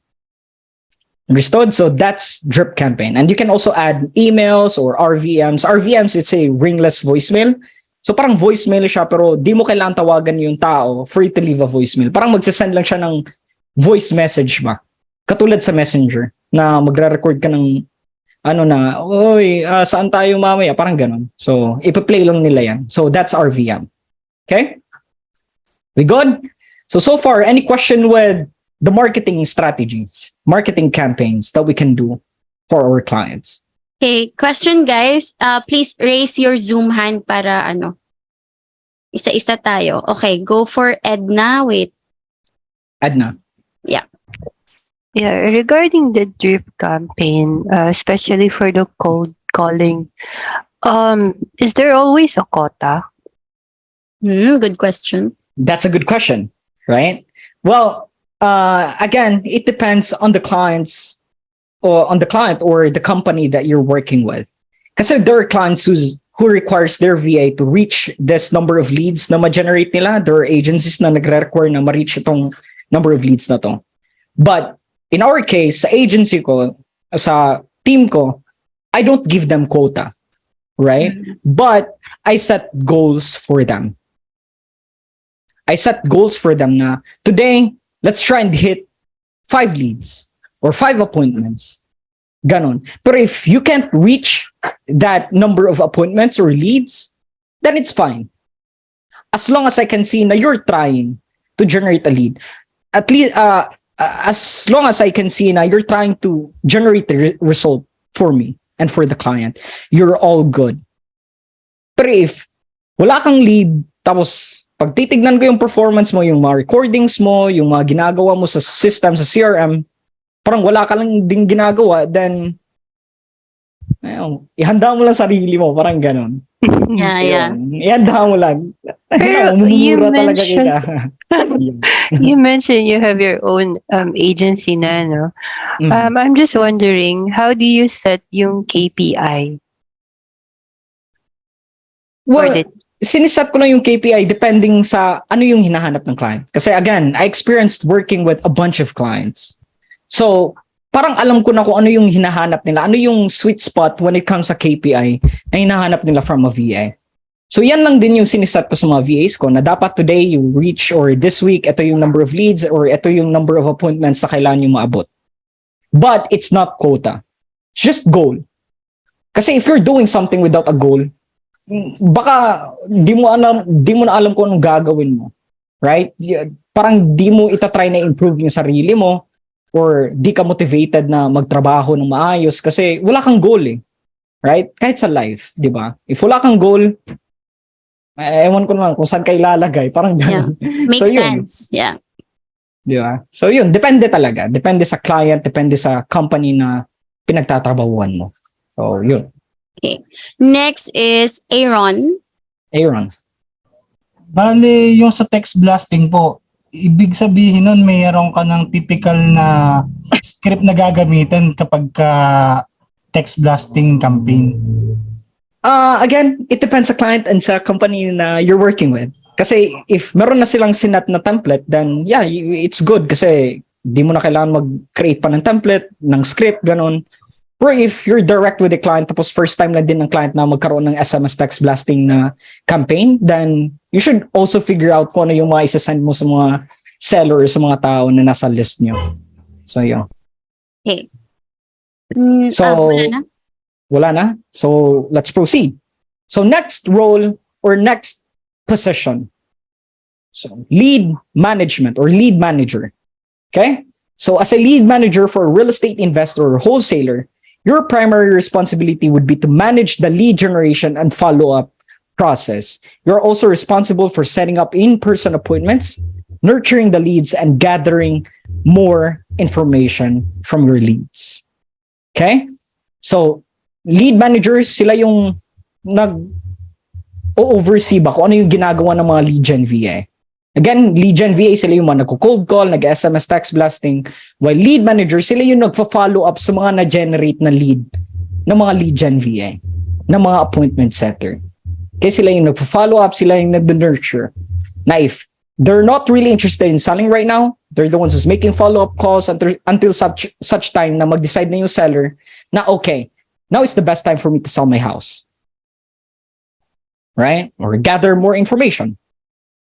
Understood? So that's drip campaign. And you can also add emails or RVMs. RVMs, it's a ringless voicemail. So parang voicemail siya pero di mo kailangan tawagan yung tao for you to leave a voicemail. Parang magsasend lang siya ng voice message ba? Katulad sa Messenger na magre-record ka ng oy, saan tayo mamaya? Parang ganun. So ipa-play lang nila yan. So that's RVM. Okay? We good? So far, any question with the marketing strategies, marketing campaigns that we can do for our clients? Okay, question guys. Please raise your Zoom hand para isa-isa tayo. Okay, go for Edna. Wait. Edna. Yeah. Yeah, regarding the drip campaign, especially for the cold calling, is there always a quota? Good question. That's a good question, right? Well, again, it depends on the clients or on the client or the company that you're working with. Kasi there are clients who requires their VA to reach this number of leads na ma-generate nila. There are agencies na nagre-require na ma-reach itong number of leads na to. But in our case, sa agency ko, sa team ko, I don't give them quota, right? But I set goals for them. I set goals for them na today, let's try and hit 5 leads or 5 appointments. Ganon. Pero if you can't reach that number of appointments or leads, then it's fine. As long as I can see na you're trying to generate a lead. At least, as long as I can see na you're trying to generate the result for me and for the client, you're all good. Pero if wala kang lead, tapos pag titignan ko yung performance mo, yung mga recordings mo, yung mga ginagawa mo sa system, sa CRM, parang wala ka lang ding ginagawa, then ayun, ihanda mo lang sarili mo, parang ganon. Yeah. Ihanda mo lang. Pero Mumura talaga kita. You mentioned you have your own agency na, no? I'm just wondering, how do you set yung KPI? Well, siniset ko lang yung KPI depending sa ano yung hinahanap ng client. Kasi again, I experienced working with a bunch of clients. So, parang alam ko na kung ano yung hinahanap nila, ano yung sweet spot when it comes sa KPI na hinahanap nila from a VA. So, yan lang din yung siniset ko sa mga VAs ko na dapat today you reach or this week, ito yung number of leads or ito yung number of appointments na kailangan yung maabot. But it's not quota. It's just goal. Kasi if you're doing something without a goal, baka di mo na alam kung anong gagawin mo. Right? Parang di mo itatry na improve yung sarili mo or di ka motivated na magtrabaho ng maayos kasi wala kang goal eh. Right? Kahit sa life, di ba? If wala kang goal, ewan ko naman kung saan ka ilalagay. Parang gano'n. Makes So, yun. sense. Yeah. Di ba? So yun, depende talaga. Depende sa client, depende sa company na pinagtatrabahuan mo. So yun. Okay. Next is Aaron. Aaron. Bale, yung sa text blasting po, ibig sabihin nun mayroon ka ng typical na script na gagamitin kapag ka text blasting campaign. Again, it depends sa client and sa company na you're working with. Kasi if meron na silang sinat na template, then yeah, it's good kasi di mo na kailangan mag-create pa ng template, ng script, ganun. Or if you're direct with the client, tapos first time lang din ng client na magkaroon ng SMS text blasting na campaign, then you should also figure out kung ano yung mga isasend mo sa mga sellers, sa mga tao na nasa list nyo. So, yun. Okay. So, wala na? Wala na? So, let's proceed. So, next role or next position. So, lead management or lead manager. Okay? So, as a lead manager for a real estate investor or wholesaler, your primary responsibility would be to manage the lead generation and follow-up process. You're also responsible for setting up in-person appointments, nurturing the leads, and gathering more information from your leads. Okay? So, lead managers, sila yung nag-oversee ba kung ano yung ginagawa ng mga lead gen VA. Again, lead gen VA, sila yung mga nagko-cold call, nag-SMS text blasting, while lead manager, sila yung nagfa-follow up sa mga na-generate na lead ng mga lead gen VA, ng mga appointment setter. Kaya sila yung nagfa-follow up, sila yung nag-nurture. Na if they're not really interested in selling right now, they're the ones who's making follow-up calls until such time na mag-decide na yung seller na okay, now is the best time for me to sell my house. Right? Or gather more information.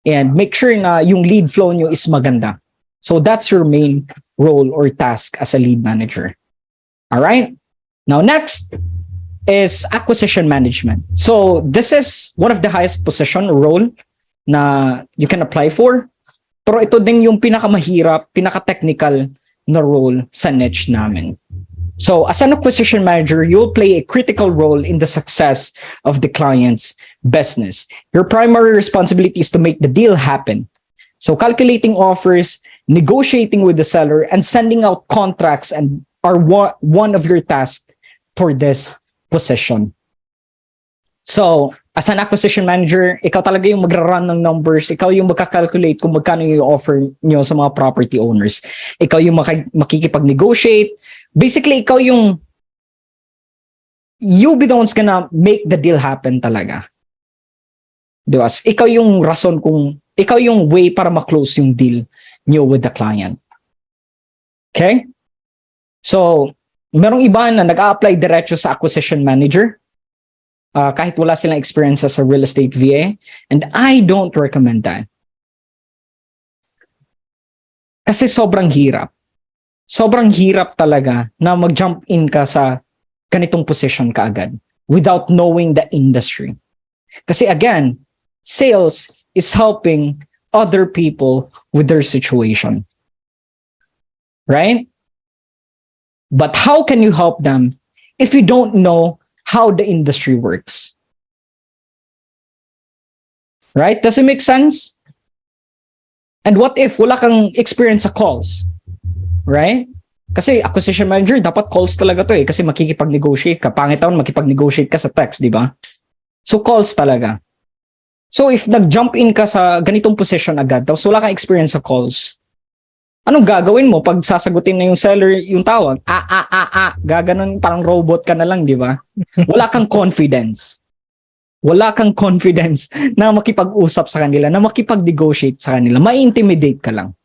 And make sure na yung lead flow nyo is maganda. So that's your main role or task as a lead manager. All right? Now next is acquisition management. So this is one of the highest position role na you can apply for. Pero ito din yung pinakamahirap, pinaka-technical na role sa niche namin. So as an acquisition manager, you'll play a critical role in the success of the client's business. Your primary responsibility is to make the deal happen. So calculating offers, negotiating with the seller, and sending out contracts and are one of your tasks for this position. So as an acquisition manager, ikaw talaga yung magra-run ng numbers, ikaw yung magka-calculate kung magkano yung offer nyo sa mga property owners. Ikaw yung makikipag-negotiate. Basically, you'll be the ones gonna make the deal happen talaga. Diba? Ikaw yung rason ikaw yung way para ma-close yung deal nyo with the client. Okay? So, Merong iba na nag-a-apply diretso sa acquisition manager kahit wala silang experience sa real estate VA. And I don't recommend that. Kasi sobrang hirap. Sobrang hirap talaga na mag-jump in ka sa ganitong position kaagad without knowing the industry. Kasi again, sales is helping other people with their situation. Right? But how can you help them if you don't know how the industry works? Right? Does it make sense? And what if wala kang experience sa calls? Right? Kasi acquisition manager, dapat calls talaga to eh. Kasi makikipag-negotiate ka. Pangit naman makipag-negotiate ka sa text, di ba? So calls talaga. So if nag-jump in ka sa ganitong position agad, tapos wala kang experience sa calls, anong gagawin mo pag sasagutin na yung seller yung tawag? Gaganon, parang robot ka na lang, di ba? Wala kang confidence. Wala kang confidence na makipag-usap sa kanila, na makipag-negotiate sa kanila. Ma-intimidate ka lang.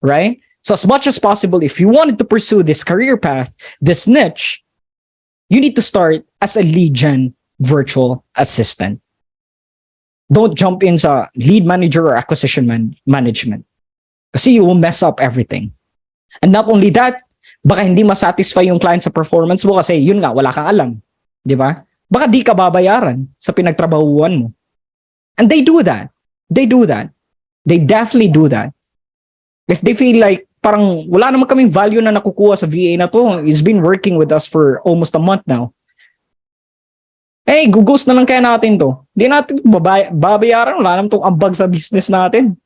Right? So as much as possible, if you wanted to pursue this career path, this niche, you need to start as a lead gen virtual assistant. Don't jump in sa lead manager or acquisition management. Kasi you will mess up everything. And not only that, baka hindi masatisfy yung client sa performance mo kasi yun nga, wala kang alam. Di ba? Baka di ka babayaran sa pinagtrabahuan mo. And they do that. They do that. They definitely do that. If they feel like parang wala naman kaming value na nakukuha sa VA na to, he's been working with us for almost a month now. Eh, gugos na lang kaya natin to. Di natin babayaran. Wala naman itong ambag sa business natin.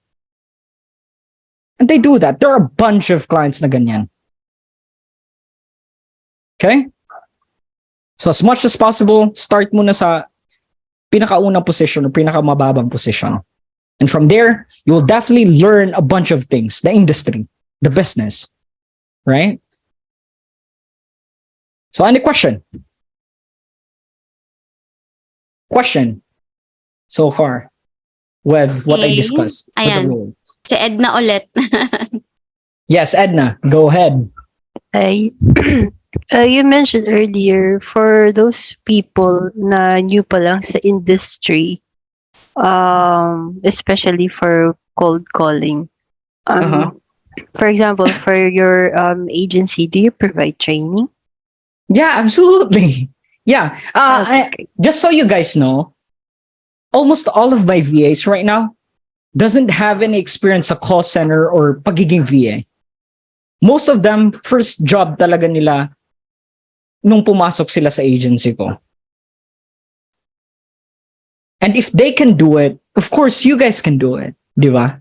And they do that. There are a bunch of clients na ganyan. Okay? So as much as possible, start muna sa pinakaunang position or pinakamababang position. And from there, you will definitely learn a bunch of things. The industry, the business. Right? So any question? Question so far with what I Okay. discussed. With the Ayan. role. Si Edna ulit. Yes, Edna, go ahead. You mentioned earlier for those people na new pa lang sa industry, especially for cold calling. For example, for your agency, do you provide training? Yeah, absolutely. Yeah. Just so you guys know, almost all of my VAs right now doesn't have any experience sa call center or pagiging VA. Most of them, first job talaga nila nung pumasok sila sa agency ko. And if they can do it, of course, you guys can do it. Di ba?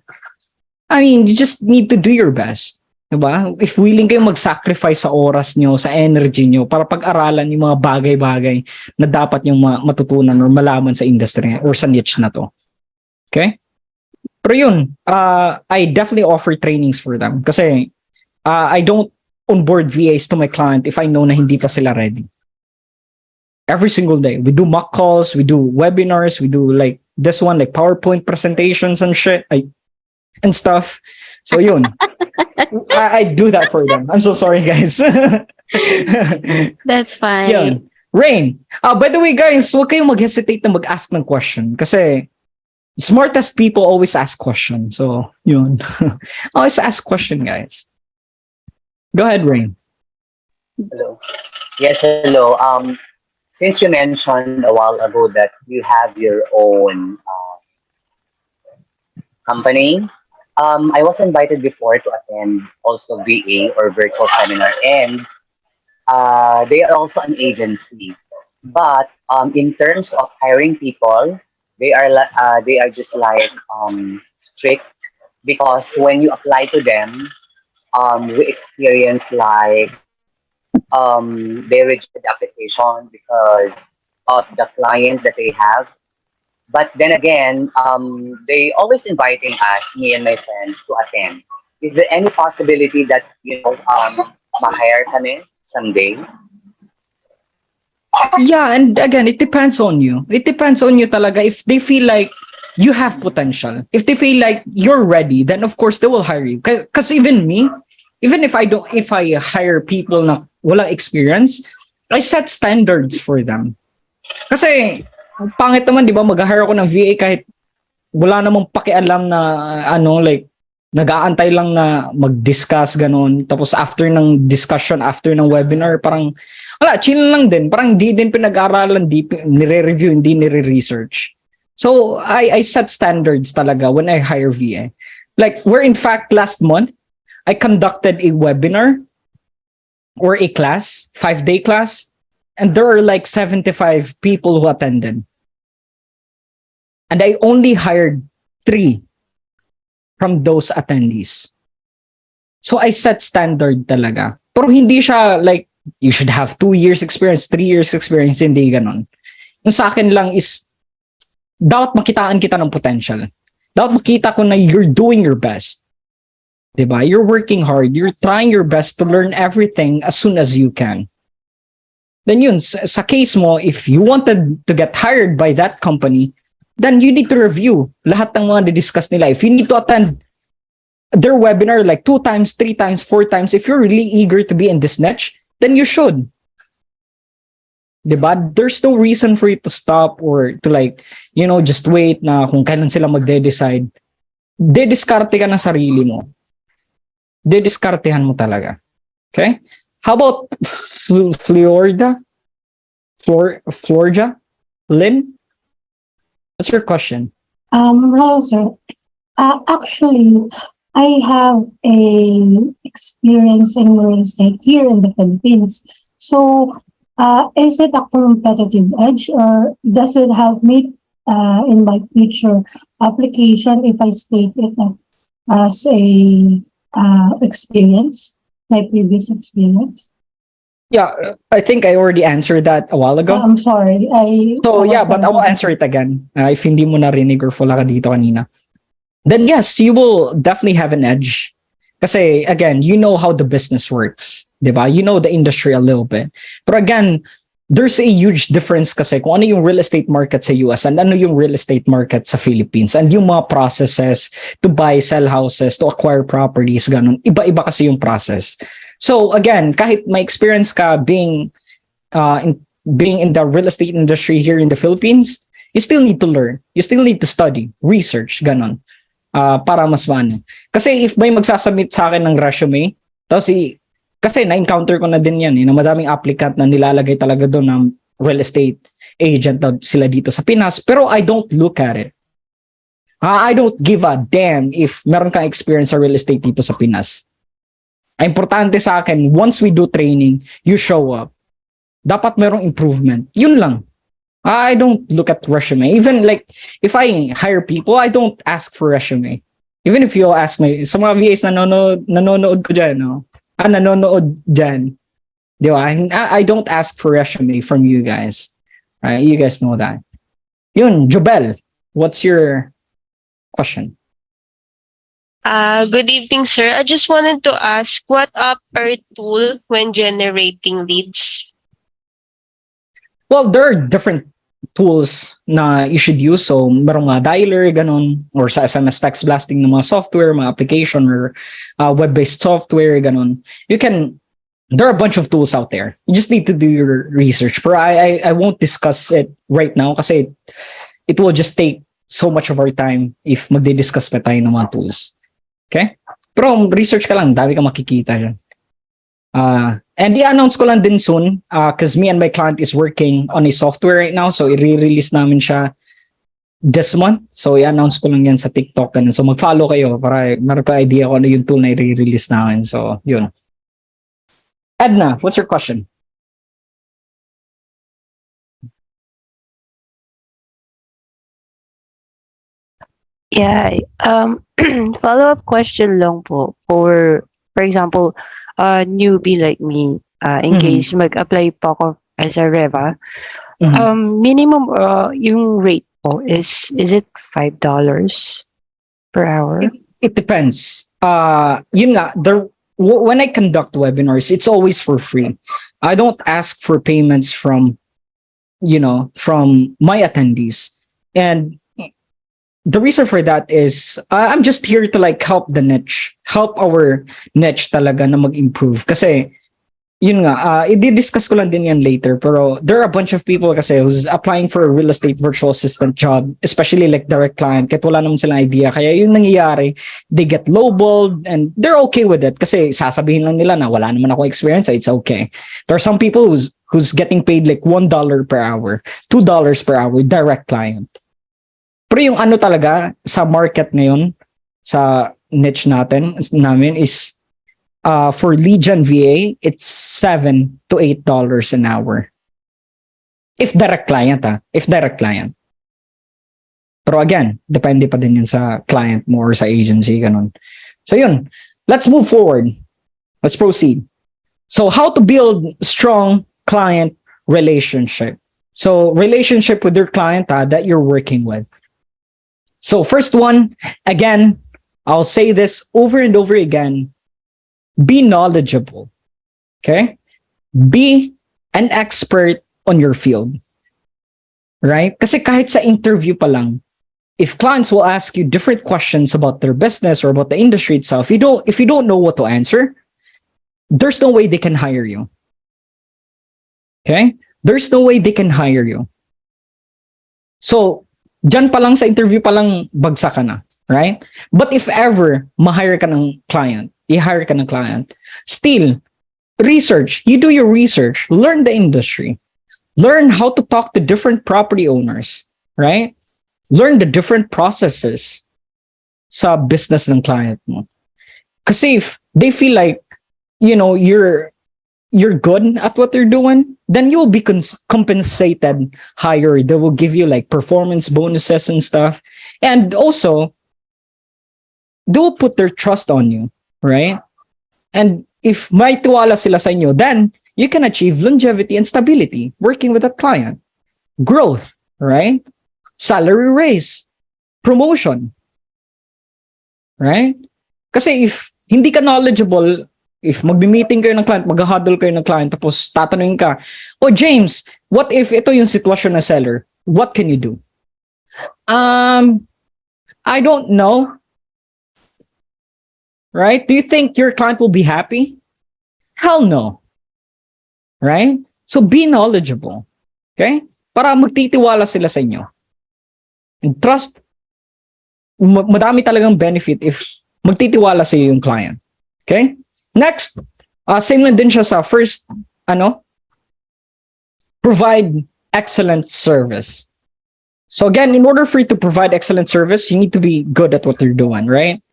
I mean, you just need to do your best. Diba? If willing kayo mag-sacrifice sa oras nyo, sa energy nyo, para pag-aralan yung mga bagay-bagay na dapat yung matutunan or malaman sa industry or sa niche na to. Okay? Pero yun, I definitely offer trainings for them. Kasi I don't onboard VAs to my client if I know na hindi pa sila ready. Every single day. We do mock calls, we do webinars, we do like this one, like PowerPoint presentations and shit, and stuff. So yun. I do that for them. I'm so sorry, guys. That's fine. Yun. Rain. By the way, guys, huwag kayong mag-hesitate na mag-ask ng question. Kasi smartest people always ask questions. So, yun. Always ask question, guys. Go ahead, Rain. Hello. Yes, hello. Since you mentioned a while ago that you have your own company, I was invited before to attend also VA or virtual seminar, and they are also an agency. But in terms of hiring people, they are just like strict, because when you apply to them, we experience like they reject the application because of the client that they have. But then again, they always inviting us, me and my friends, to attend. Is there any possibility that, ma-hire kami someday? Yeah, and again, it depends on you. It depends on you talaga. If they feel like you have potential, if they feel like you're ready, then of course they will hire you. Because even me, even if I hire people na walang experience, I set standards for them. Kasi pangit naman, di ba, mag-hire ako ng VA kahit wala namang pakialam na like nag-aantay lang na mag-discuss ganon. Tapos after ng discussion, after ng webinar, parang wala, chill lang din. Parang hindi din pinag-aralan, hindi nire-review, hindi nire-research. So I set standards talaga when I hire VA. Like, we're in fact last month, I conducted a webinar or a class, 5-day class, and there are like 75 people who attended. And I only hired 3 from those attendees. So I set standard talaga. Pero hindi siya like, you should have 2 years experience, 3 years experience, hindi ganon. Yung sa akin lang is, dapat makitaan kita ng potential. Dapat makita ko na you're doing your best. Diba? You're working hard. You're trying your best to learn everything as soon as you can. Then yun, sa case mo, if you wanted to get hired by that company, then you need to review lahat ng mga discuss nila. If you need to attend their webinar like 2 times, 3 times, 4 times, if you're really eager to be in this niche, then you should. Diba? There's no reason for you to stop or to like, just wait na kung kailan sila magde-decide. Dediskarte ka na sarili mo. Dediskartehan mo talaga. Okay? How about Florida? Florida? Lynn? What's your question? Hello, sir. Actually, I have a experience in real estate here in the Philippines. So, is it a competitive edge, or does it help me in my future application if I state it as a experience, my previous experience? Yeah, I think I already answered that a while ago. I'm sorry. But I will answer it again. If hindi mo narinig or wala ka dito kanina. Then yes, you will definitely have an edge. Kasi again, you know how the business works. Diba? You know the industry a little bit. But again, there's a huge difference kasi kung ano yung real estate market sa US and ano yung real estate market sa Philippines. And yung mga processes to buy, sell houses, to acquire properties, ganun. Iba-iba kasi yung process. So again, kahit may experience ka being in the real estate industry here in the Philippines, you still need to learn. You still need to study, research, ganon. Para mas maano. Kasi if may magsasubmit sa akin ng resume, kasi na-encounter ko na din yan, na madaming applicant na nilalagay talaga doon ng real estate agent na sila dito sa Pinas, pero I don't look at it. I don't give a damn if meron kang experience sa real estate dito sa Pinas. Ang importante sa akin, once we do training, you show up. Dapat merong improvement. Yun lang. I don't look at resume. Even like, if I hire people, I don't ask for resume. Even if you'll ask me, sa mga VAs nanonood ko dyan, no? Nanonood dyan. Di ba? I don't ask for resume from you guys. Right? You guys know that. Yun, Jobel, what's your question? Good evening, sir. I just wanted to ask, what app or tool when generating leads? Well, there are different tools na you should use. So, merong mga dialer, ganon, or sa SMS text blasting ng mga software, mga application, or web-based software, ganon. There are a bunch of tools out there. You just need to do your research. But I won't discuss it right now kasi it will just take so much of our time if magdi-discuss pa tayo ng mga tools. Okay? Pero research ka lang, dami ka makikita dyan. And i-announce ko lang din soon because me and my client is working on a software right now, so i-release namin siya this month. So i-announce ko lang yan sa TikTok. And so mag-follow kayo para meron ka idea kung ano yung tool na i-release namin. So yun. Edna, what's your question? Yeah, follow-up question lang po for example, newbie like me, in case mag-apply po ako as a Reva, minimum yung rate po is it $5 per hour? It depends. Yun nga, when I conduct webinars, it's always for free. I don't ask for payments from my attendees. And the reason for that is I'm just here to like help our niche talaga na mag-improve. Kasi yun nga, i-discuss ko lang din yan later, pero there are a bunch of people kasi who's applying for a real estate virtual assistant job, especially like direct client, kahit wala naman silang idea. Kaya yung nangyayari, they get lowballed and they're okay with it kasi sasabihin lang nila na wala naman ako experience, so it's okay. There are some people who's getting paid like $1 per hour, $2 per hour, direct client. Pero yung ano talaga sa market ngayon, sa niche namin is for lead gen VA, it's $7 to $8 an hour. If direct client, if direct client. Pero again, depende pa din yun sa client mo or sa agency, ganun. So yun, let's move forward. Let's proceed. So how to build strong client relationship. So relationship with your client that you're working with. So first one, again, I'll say this over and over again, be knowledgeable. Okay? Be an expert on your field. Right? Kasi kahit sa interview pa lang, if clients will ask you different questions about their business or about the industry itself, if you don't know what to answer, there's no way they can hire you. Okay? There's no way they can hire you. So, dyan pa lang sa interview pa lang bagsak ka na, right? But if ever ma-hire ka ng client, i-hire ka ng client, still, research. You do your research. Learn the industry. Learn how to talk to different property owners, right? Learn the different processes sa business ng client mo. Kasi if they feel like, you're good at what they're doing, then you'll be compensated higher. They will give you like performance bonuses and stuff. And also, they will put their trust on you, right? And if may tiwala sila sa inyo, then you can achieve longevity and stability working with that client. Growth, right? Salary raise, promotion, right? Kasi if hindi ka knowledgeable, if magbi-meeting kayo ng client, mag-huddle kayo ng client, tapos tatanungin ka, oh James, what if ito yung sitwasyon ng seller? What can you do? I don't know. Right? Do you think your client will be happy? Hell no. Right? So be knowledgeable. Okay? Para magtitiwala sila sa inyo. And trust, madami talagang benefit if magtitiwala sa iyo yung client. Okay? Next, same lang din siya sa first, provide excellent service. So again, in order for you to provide excellent service, you need to be good at what you're doing, right?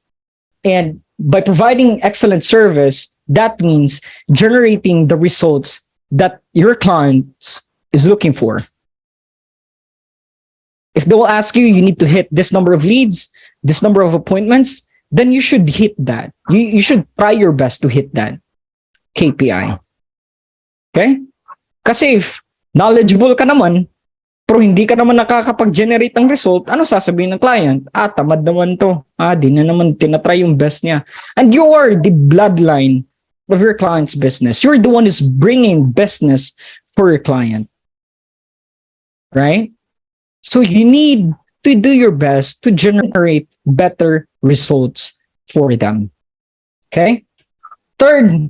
And by providing excellent service, that means generating the results that your client is looking for. If they will ask you, you need to hit this number of leads, this number of appointments, then you should hit that. You should try your best to hit that KPI. Okay? Kasi if knowledgeable ka naman, pero hindi ka naman nakakapag-generate ng result, ano sasabihin ng client? Tamad naman to. Di na naman tinatry yung best niya. And you are the bloodline of your client's business. You're the one who's bringing business for your client. Right? So you need to do your best to generate better results for them. Okay? Third,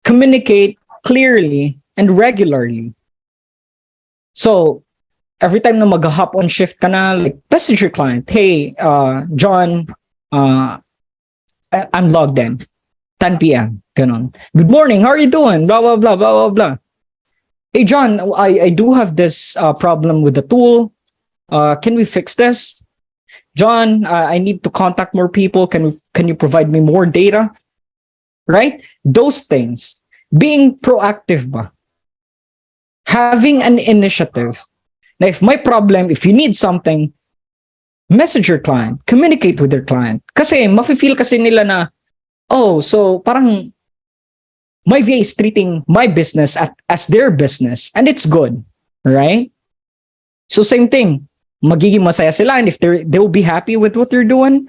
communicate clearly and regularly. So, every time na mag-hop on shift ka na, like, message your client, hey, John, I'm logged in. 10 p.m. Ganon. Good morning, how are you doing? Blah, blah, blah, blah, blah, blah. Hey, John, I do have this problem with the tool. Can we fix this? John, I need to contact more people. Can you provide me more data? Right? Those things. Being proactive ba? Having an initiative. Now, if my problem, if you need something, message your client. Communicate with your client. Kasi, mafe-feel kasi nila na, oh, so parang my VA is treating my business as their business. And it's good. Right? So, same thing. Magiging masaya sila, and if they will be happy with what they're doing,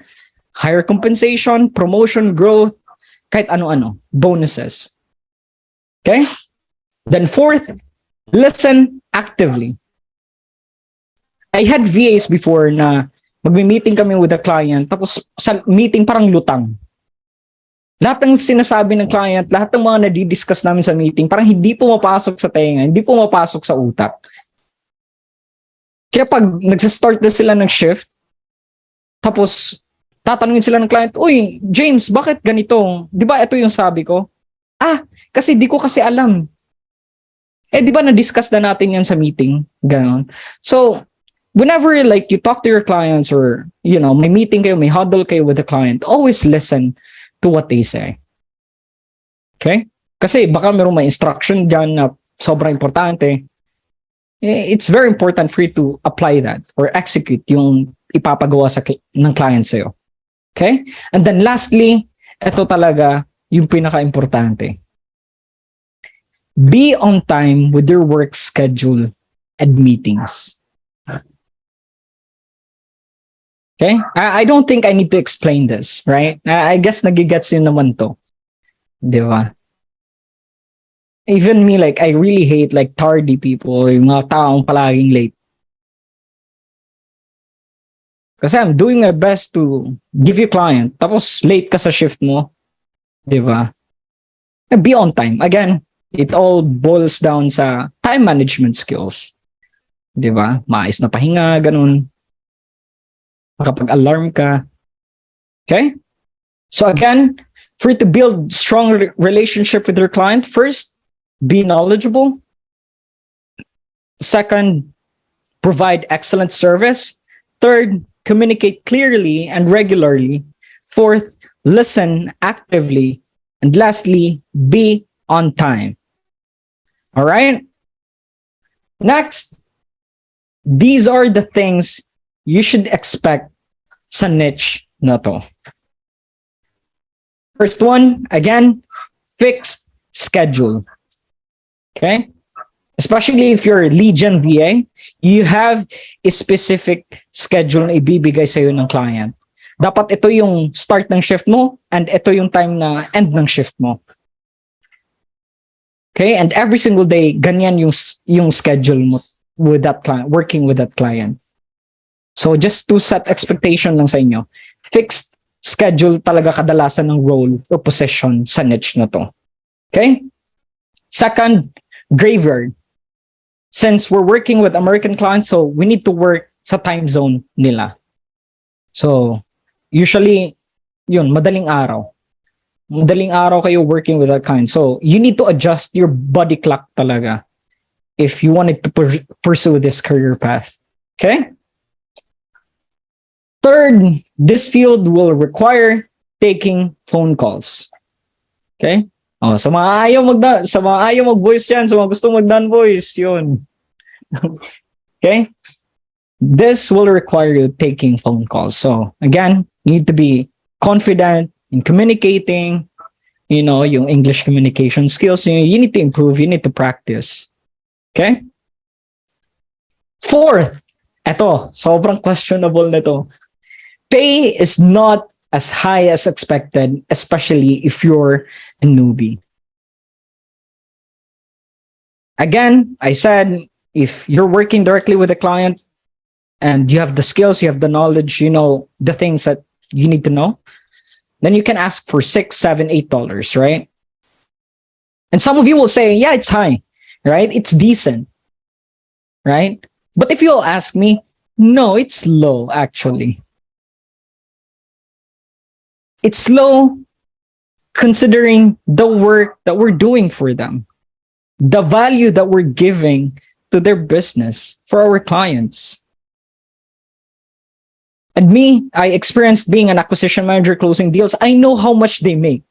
higher compensation, promotion, growth, kahit ano-ano, bonuses. Okay? Then fourth, listen actively. I had VAs before na Magmi-meeting kami with the client, tapos sa meeting parang lutang. Lahat ng sinasabi ng client, lahat ng mga nadidiscuss namin sa meeting, parang hindi pumapasok sa tenga, hindi pumapasok sa utak. Kaya pag nagsistart na sila ng shift, tapos tatanungin sila ng client, uy, James, bakit ganito? Di ba ito yung sabi ko? Kasi di ko kasi alam. Di ba na-discuss na natin yan sa meeting? Ganon. So, whenever like you talk to your clients or, may meeting kayo, may huddle kayo with the client, always listen to what they say. Okay? Kasi baka mayroong may instruction dyan na sobrang importante. It's very important for you to apply that or execute yung ipapagawa ng client sa'yo. Okay? And then lastly, ito talaga yung pinaka-importante. Be on time with your work schedule and meetings. Okay? I don't think I need to explain this, right? I guess nagigets yun naman to. Di ba? Even me, like, I really hate like tardy people, yung mga taong palaging late. Kasi I'm doing my best to give you client, tapos late ka sa shift mo. Di ba? Be on time. Again, it all boils down sa time management skills. Di ba? Maayos na pahinga, ganun. Makapag-alarm ka. Okay? So again, for you to build strong relationship with your client, first, be knowledgeable. Second, provide excellent service. Third, communicate clearly and regularly. Fourth, listen actively. And lastly, be on time. All right? Next, these are the things you should expect sa niche na to. First one, again, fixed schedule. Okay? Especially if you're a lead gen VA, you have a specific schedule na ibibigay sa'yo ng client. Dapat ito yung start ng shift mo and ito yung time na end ng shift mo. Okay? And every single day, ganyan yung schedule mo with that client, working with that client. So just to set expectation lang sa inyo, fixed schedule talaga kadalasan ng role or position sa niche na to. Okay? Second, graveyard. Since we're working with American clients, so we need to work sa time zone nila. So usually, yun, madaling araw. Madaling araw kayo working with that kind. So you need to adjust your body clock talaga if you wanted to pursue this career path. Okay? Third, this field will require taking phone calls. Okay? Sa mga ayaw mag-voice dyan, sa mga gustong mag-non-voice, yun. Okay? This will require you taking phone calls. So, again, you need to be confident in communicating, yung English communication skills, you need to improve, you need to practice. Okay? Fourth, eto, sobrang questionable na to. Pay is not as high as expected, especially if you're a newbie. Again, I said, if you're working directly with a client and you have the skills, you have the knowledge, the things that you need to know, then you can ask for $6, $7, $8, right? And some of you will say, yeah, it's high, right? It's decent, right? But if you'll ask me, no, it's low, actually. It's low considering the work that we're doing for them, the value that we're giving to their business for our clients. And me, I experienced being an acquisition manager closing deals. I know how much they make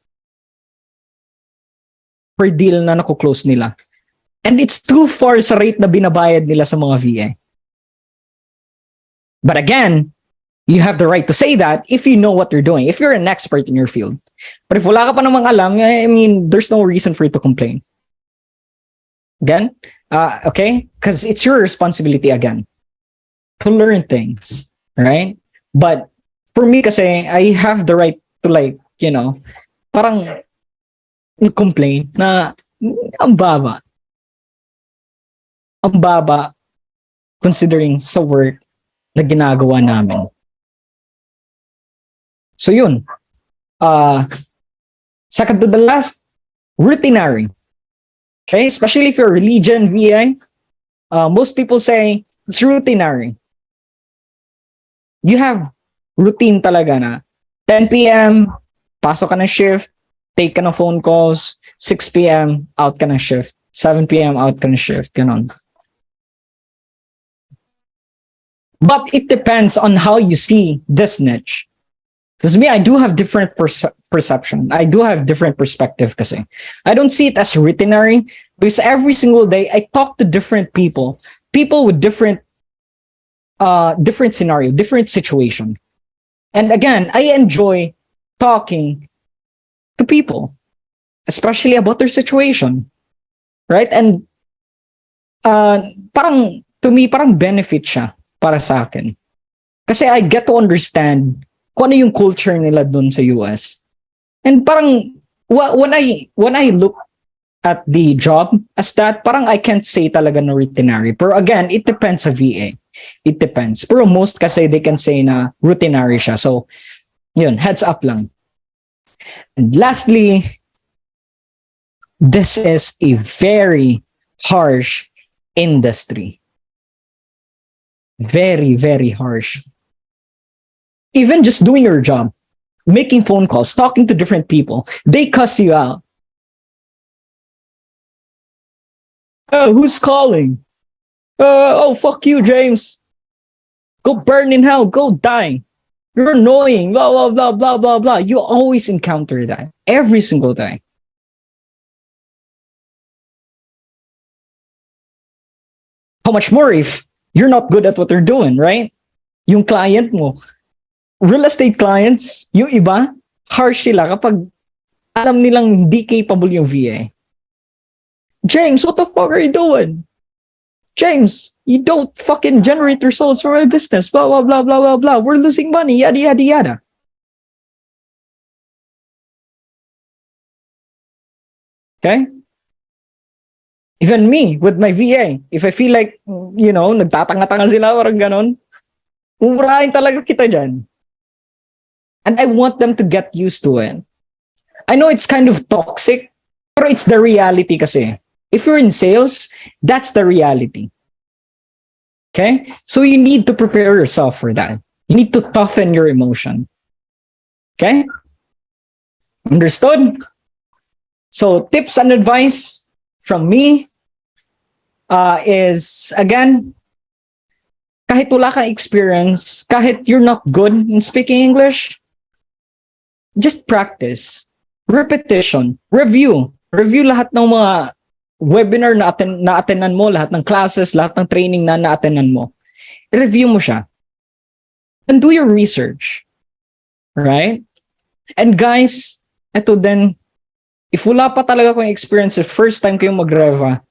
per deal na naku-close nila. And it's too far sa rate na binabayad nila sa mga VA. But again, you have the right to say that if you know what you're doing, if you're an expert in your field. But if wala ka pa namang alam, I mean, there's no reason for you to complain. Again, okay? Because it's your responsibility again to learn things, right? But for me kasi, I have the right to parang complain na ang baba. Ang baba considering sa work na ginagawa namin. So yun. Second to the last, routinary. Okay, especially if you're a religion VA, most people say it's routinary. You have routine talaga na 10 p.m., pasok ka ng shift, take ka ng phone calls, 6 p.m., out ka ng shift, 7 p.m., out ka ng shift, ganon. But it depends on how you see this niche. Because me, I do have different perception. I do have different perspective kasi. I don't see it as routinary because every single day I talk to different people with different scenario, different situation. And again, I enjoy talking to people, especially about their situation, right? And parang to me, parang benefit siya para sa akin. Kasi I get to understand kung ano yung culture nila dun sa US. And parang when I look at the job as that, parang I can't say talaga na routinary. Pero again, it depends sa VA. It depends. Pero most kasi they can say na routinary siya. So, yun, heads up lang. And lastly, this is a very harsh industry. Very, very harsh. Even just doing your job, making phone calls, talking to different people, they cuss you out. Who's calling? Oh, fuck you, James. Go burn in hell. Go die. You're annoying. Blah, blah, blah, blah, blah, blah. You always encounter that every single day. How much more if you're not good at what they're doing, right? Yung client mo, real estate clients, yung iba, harsh sila kapag alam nilang hindi capable yung VA. James, what the fuck are you doing? James, you don't fucking generate results for my business. Blah, blah, blah, blah, blah, blah. We're losing money. Yada, yada, yada. Okay? Even me, with my VA, if I feel like, nagtatanga-tanga sila, parang ganon, umurahin talaga kita dyan. And I want them to get used to it. I know it's kind of toxic, pero it's the reality kasi. If you're in sales, that's the reality. Okay? So you need to prepare yourself for that. You need to toughen your emotion. Okay? Understood? So tips and advice from me is, again, kahit wala kang experience, kahit you're not good in speaking English, just practice. Repetition. Review. Review lahat ng mga webinar na attendan mo, lahat ng classes, lahat ng training na attendan mo. Review mo siya. And do your research. Right? And guys, ito din, if wala pa talaga kong experience, the first time kayong mag-reva,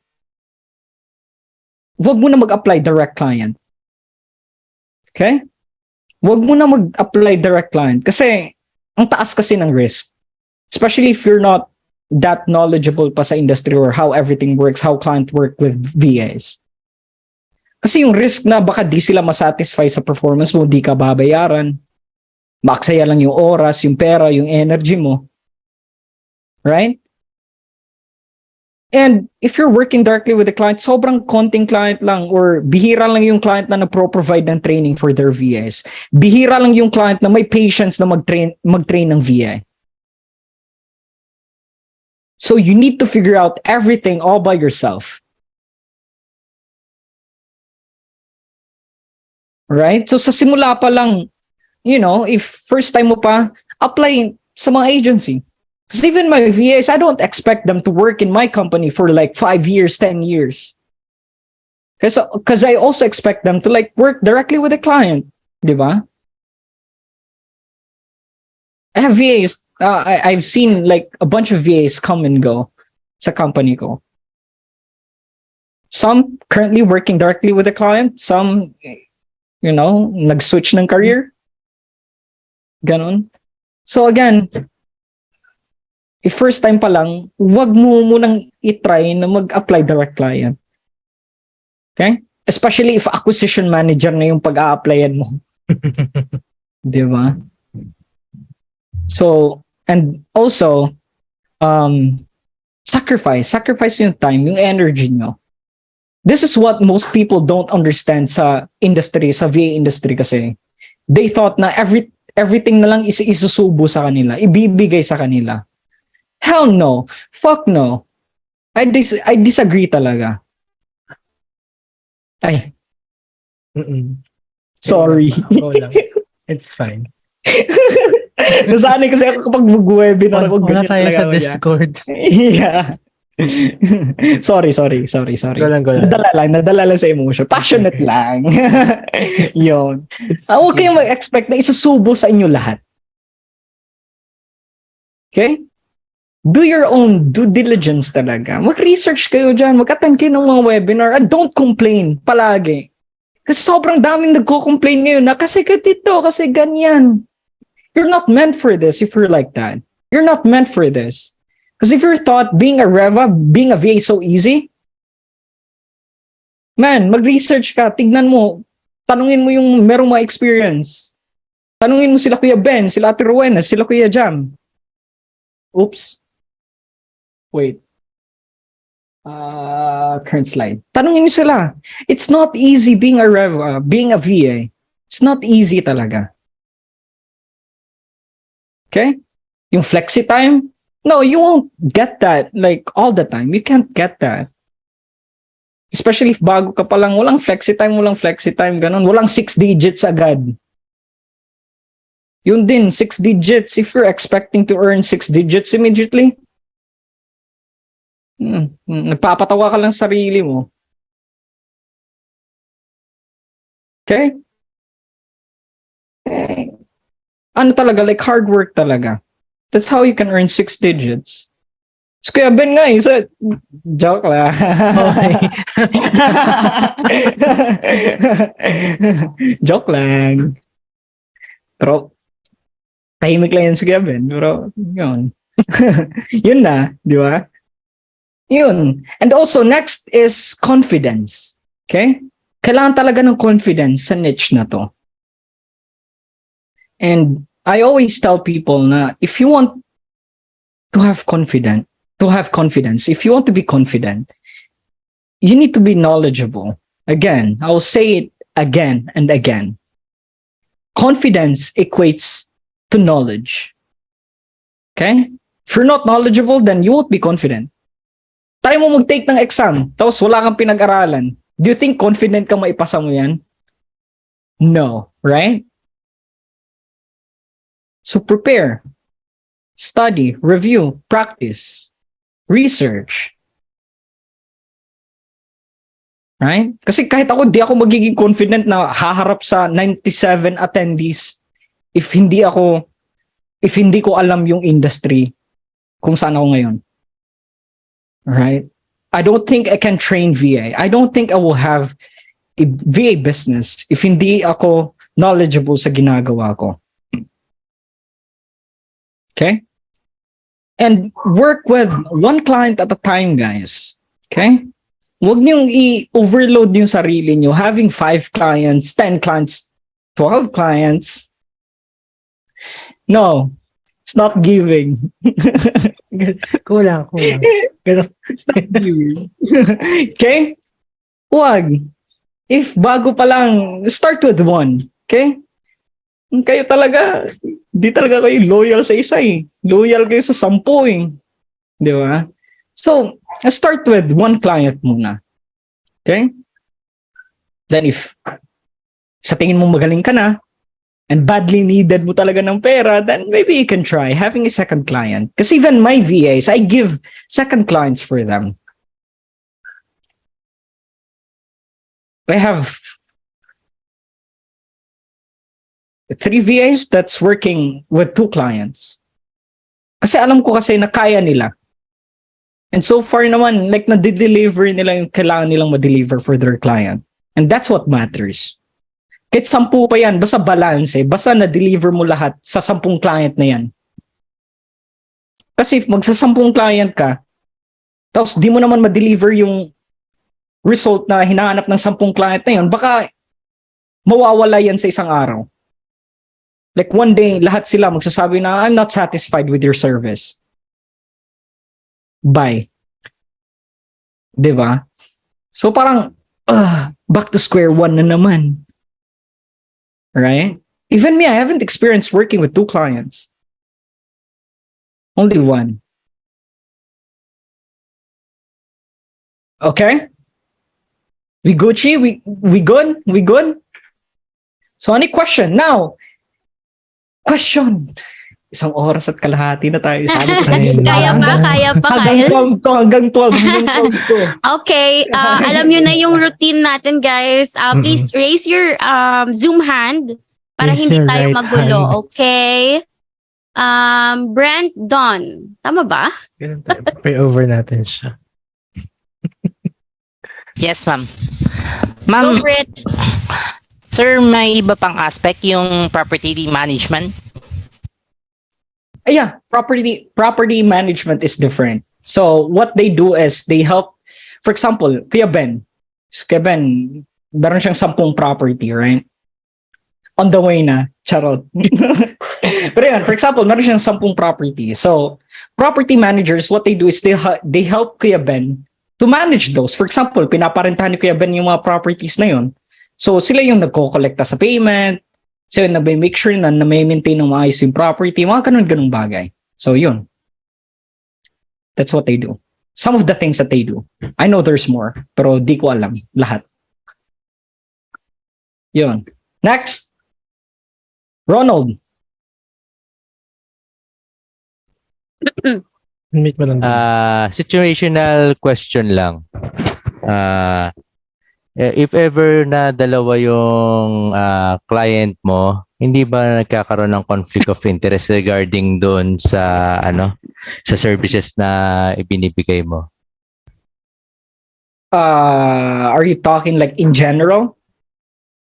wag mo na mag-apply direct client. Okay? Wag mo na mag-apply direct client. Kasi, ang taas kasi ng risk. Especially if you're not that knowledgeable pa sa industry or how everything works, how client work with VAs. Kasi yung risk na baka di sila masatisfy sa performance mo, di ka babayaran, maksaya lang yung oras, yung pera, yung energy mo. Right? And if you're working directly with the client, sobrang konting client lang or bihira lang yung client na nagpro-provide ng training for their VAs. Bihira lang yung client na may patience na mag-train ng VA. So you need to figure out everything all by yourself. Right? So sa simula pa lang, if first time mo pa, apply sa mga agency. Because even my VAs, I don't expect them to work in my company for like 5 years, 10 years. Because I also expect them to work directly with the client. Diba? I have VAs. I've seen a bunch of VAs come and go sa company ko. Some currently working directly with the client. Some, nag-switch ng career. Ganon. So again, if first time pa lang, wag mo munang i-try na mag-apply direct client. Okay? Especially if acquisition manager na yung pag-a-applyan mo. Di ba? So, and also, sacrifice yung time, yung energy nyo. This is what most people don't understand sa industry, sa VA industry kasi. They thought na everything na lang isusubo sa kanila, ibibigay sa kanila. Hell no. Fuck no. I disagree talaga. Ay. Sorry. Go lang. It's fine. Nasanay kasi ako kapag mag-webinar ako, Wala ganyan tayo talaga sa ako niya. Discord. Yeah. sorry. Go lang. Nadala lang sa emotion. Passionate lang. Yun. Huwag kayong mag-expect na isusubo sa inyo lahat. Okay? Do your own due diligence talaga. Mag-research kayo dyan. Mag-attend kayo ng mga webinar. And don't complain palagi. Kasi sobrang daming nagko-complain ngayon na kasi ganito, kasi ganyan. You're not meant for this if you're like that. You're not meant for this. Because if you're thought being a Reva, being a VA is so easy, man, mag-research ka, tignan mo, tanungin mo yung merong mga experience. Tanungin mo sila Kuya Ben, sila Ate Rowena, sila Kuya Jam. Oops. Wait. Current slide. Tanungin niyo sila. It's not easy being a Reva, being a VA. It's not easy talaga. Okay? Yung flexi time, no, you won't get that like all the time. You can't get that. Especially if bago ka pa lang, walang flexi time, ganun. Walang 6 digits agad. Yun din, 6 digits. If you're expecting to earn 6 digits immediately, nagpapatawa ka lang sa sarili mo. Okay? Ano talaga, like hard work talaga. That's how you can earn 6 digits. So, Kuya Ben nga, isa, joke lang. Joke lang. Pero, tahimik lang yan si Kuya Ben. Pero, yun. Yun na, di ba? Yun. And also, next is confidence. Okay? Kailangan talaga ng confidence sa niche na to. And I always tell people na if you want to have confidence, if you want to be confident, you need to be knowledgeable. Again, I will say it again and again. Confidence equates to knowledge. Okay? If you're not knowledgeable, then you won't be confident. Try mo mag-take ng exam, tapos wala kang pinag-aralan. Do you think confident ka maipasa mo yan? No, right? So prepare, study, review, practice, research. Right? Kasi kahit ako, di ako magiging confident na haharap sa 97 attendees if hindi ko alam yung industry kung saan ako ngayon. Right? I don't think I can train VA. I don't think I will have a VA business if hindi ako knowledgeable sa ginagawa ko. Okay? And work with one client at a time, guys. Okay? Huwag niyong i-overload yung sarili niyo. Having 5 clients, 10 clients, 12 clients. No. It's not giving. Kulang. It's not giving. Okay? Huwag. If bago pa lang, start with 1. Okay? Kayo talaga, di talaga kayo loyal sa isa eh. Loyal kayo sa 10 eh. Di ba? So, start with 1 client muna. Okay? Then if sa tingin mo magaling ka na, and badly needed mo talaga ng pera, then maybe you can try having a second client. Because even my VAs, I give second clients for them. I have 3 VAs that's working with 2 clients. Kasi alam ko kasi na kaya nila. And so far naman, like na-deliver nila yung kailangan nilang ma-deliver for their client. And that's what matters. Kahit 10 pa yan, basta balance eh. Basta na-deliver mo lahat sa 10 client na yan. Kasi if magsa-10 client ka, tapos di mo naman ma-deliver yung result na hinahanap ng 10 client na yun, baka mawawala yan sa isang araw. Like one day, lahat sila magsasabi na, I'm not satisfied with your service. Bye. Diba? So parang, back to square one na naman. Right? Even me, I haven't experienced working with 2 clients. Only one. Okay? We Gucci? We good? We good? So any question? Now, question. Isang oras at kalahati na tayo. Sabi ko sa inyo. Kaya pa, Kyle. Hanggang 12 to. Okay, alam nyo na yung routine natin, guys. Please raise your Zoom hand para Raise hindi your tayo right magulo. hand. Okay? Brent Don. Tama ba? Ganun tayo. Pay over natin siya. Yes, ma'am. Go Ma'am, for it. sir, may iba pang aspect yung property management? Yeah, property management is different. So what they do is they help, for example, Kuya Ben, meron siyang 10 property, right? On the way na, charot. Pero yun, for example, meron siyang 10 property. So property managers, what they do is they help Kuya Ben to manage those. For example, pinaparentahan ni Kuya Ben yung mga properties na yun. So sila yung nagko-collecta sa payment, so yun, make sure na may maintain ng maayos yung property, mga ganun-ganung bagay. So yun. That's what they do. Some of the things that they do. I know there's more, pero di ko alam lahat. Yun. Next. Ronald. Meet mo lang. Situational question lang. If ever na dalawa yung client mo, hindi ba nagkakaroon ng conflict of interest regarding doon sa sa services na ibinibigay mo? Are you talking like in general?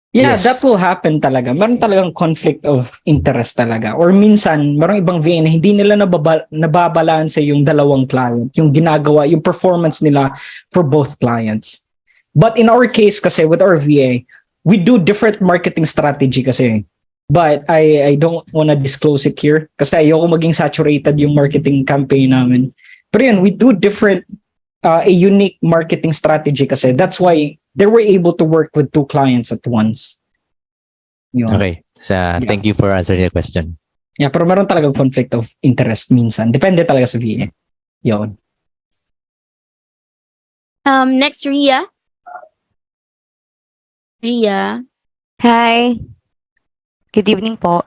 Yeah, Yes. that will happen talaga. Meron talagang conflict of interest talaga. Or minsan, merong ibang VA na hindi nila nababalanse yung dalawang client, yung ginagawa, yung performance nila for both clients. But in our case kasi, with our VA, we do different marketing strategy kasi. But I don't wanna disclose it here kasi ayoko maging saturated yung marketing campaign namin. Pero yun, we do different, a unique marketing strategy kasi. That's why they were able to work with 2 clients at once. Yun. Okay. Thank you for answering the question. Yeah, pero meron talagang conflict of interest minsan. Depende talaga sa VA. Yun. Next, Ria. Ria. Hi. Good evening po.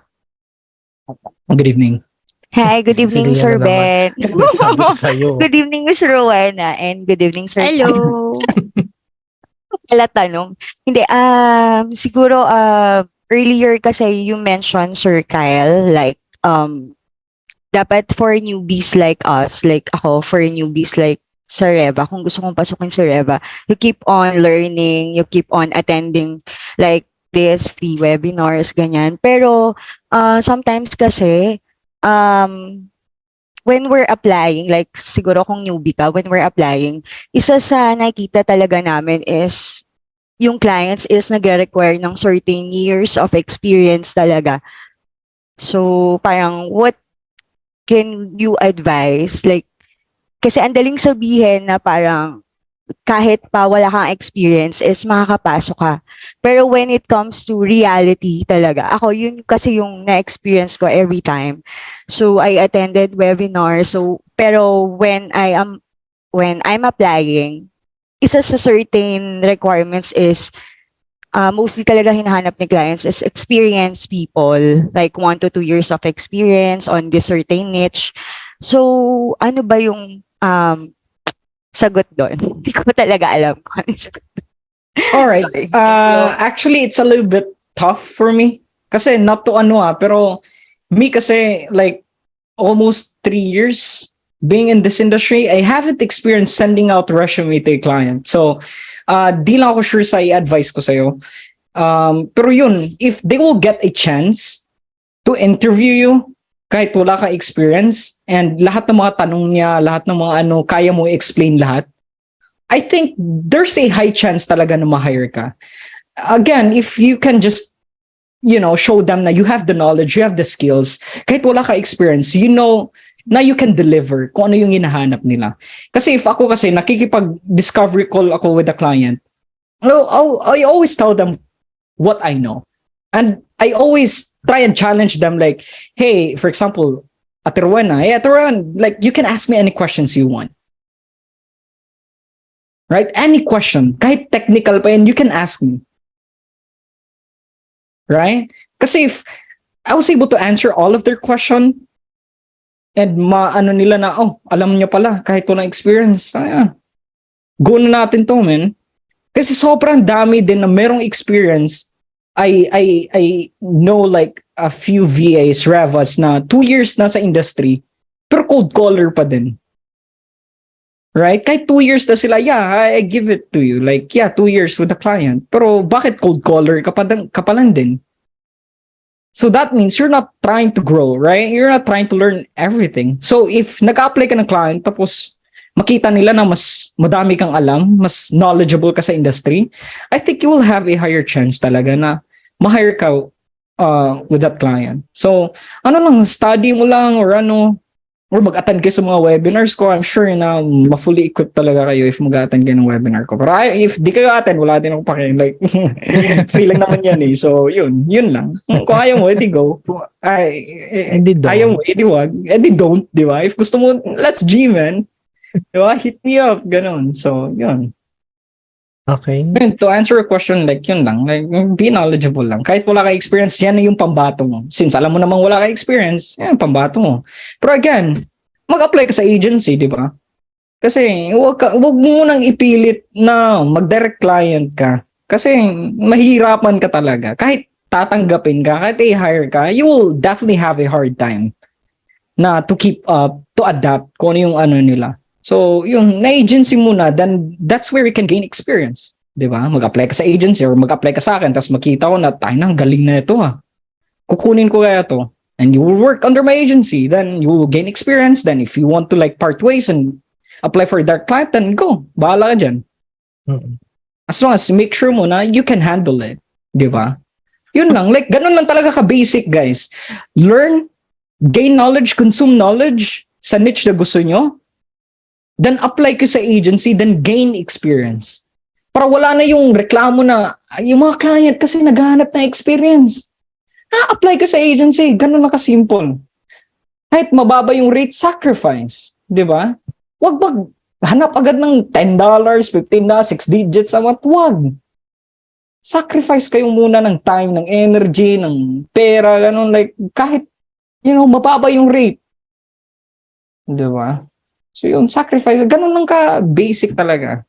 Good evening. Hi, good evening, Si Sir Ria na Ben. Sabi ko sa'yo. Good evening, Miss Rowena, and good evening, Sir. Hello. Wala tanong. Hindi, siguro, earlier kasi you mentioned, Sir Kyle, like, dapat for newbies like us, like ako, for newbies like sa Reva, kung gusto kong pasukin sa Reva, you keep on learning, you keep on attending like this free webinars, ganyan. Pero sometimes kasi, when we're applying, like siguro kung newbie ka, when we're applying, isa sa nakita talaga namin is yung clients is nagre-require ng certain years of experience talaga. So parang what can you advise? Like, kasi ang daling sabihin na parang kahit pa wala kang experience is makakapasok ka. Pero when it comes to reality talaga, ako yun kasi yung na-experience ko every time. So I attended webinars. So pero when I'm applying, isa sa certain requirements is mostly talaga hinahanap ni clients is experienced people, like 1 to 2 years of experience on this certain niche. So ano ba yung sagot doon? Hindi ko talaga alam kung ano yung sagot. All right. Actually, it's a little bit tough for me. Kasi not to pero me kasi like almost 3 years being in this industry, I haven't experienced sending out resume to a client. So, di lang ako sure sa i-advise ko sa'yo. Pero yun, if they will get a chance to interview you, kahit wala kang experience, and lahat ng mga tanong niya, lahat ng mga kaya mo i-explain lahat, I think there's a high chance talaga na ma-hire ka. Again, if you can just show them na you have the knowledge, you have the skills. Kahit wala ka experience, na you can deliver kung ano yung hinahanap nila. Kasi if ako kasi nakikipag-discovery call ako with a client, I always tell them what I know. And I always try and challenge them like, hey, for example, Ate Rowena, like you can ask me any questions you want. Right? Any question, kahit technical pa yan, you can ask me. Right? Kasi if I was able to answer all of their question and nila na, alam niyo pala, kahit walang experience, go na natin to, man. Kasi sobrang dami din na merong experience. I know like a few VAs, Revas na 2 years na sa industry, pero cold caller pa din. Right? Kahit 2 years na sila, I give it to you. Like, 2 years with the client. Pero bakit cold caller ka pa lang din? So that means you're not trying to grow, right? You're not trying to learn everything. So if nag-apply ka ng client, tapos makita nila na mas madami kang alam, mas knowledgeable ka sa industry, I think you will have a higher chance talaga na ma-hire ka with that client. So, study mo lang or mag-attend kayo sa mga webinars ko. I'm sure na ma-fully equipped talaga kayo if mag-attend kayo ng webinar ko. Pero if di kayo attend, wala din ako pakialam. Like, free lang naman yan eh. So, yun lang. Kung ayaw mo, edi go. Ayaw mo, edi wag. Edi don't, di ba? If gusto mo, let's G, man. Di ba? Hit me up, ganun. So, yun. Okay. And to answer a question, like, yun lang. Like, be knowledgeable lang. Kahit wala ka experience, yan na yung pambato mo. Since alam mo namang wala ka experience, yan yung pambato mo. Pero again, mag-apply ka sa agency, di ba? Kasi, wag mo munang ipilit na mag-direct client ka. Kasi, mahihirapan ka talaga. Kahit tatanggapin ka, kahit i-hire ka, you will definitely have a hard time na to keep up, to adapt kung ano yung nila. So, yung na-agency muna, then that's where we can gain experience. Diba? Mag-apply ka sa agency or mag-apply ka sa akin, tapos makita ko na, galing na ito kukunin ko kaya to. And you will work under my agency, then you will gain experience. Then if you want to like part ways and apply for that client, then go. Bahala ka dyan. As long as make sure mo na you can handle it. Diba? Yun lang. Like, ganun lang talaga ka-basic, guys. Learn, gain knowledge, consume knowledge sa niche na gusto nyo. Then apply ko sa agency, then gain experience. Para wala na yung reklamo na yung mga client kasi naghahanap na experience. Apply ko sa agency, ganun lang ka-simple. Kahit mababa yung rate, sacrifice. Di ba? Wag hanap agad ng $10, $15, 6 digits, wag. Sacrifice kayo muna ng time, ng energy, ng pera, ganun. Like, kahit, mababa yung rate. Di ba? So yung sacrifice, ganun lang ka-basic talaga.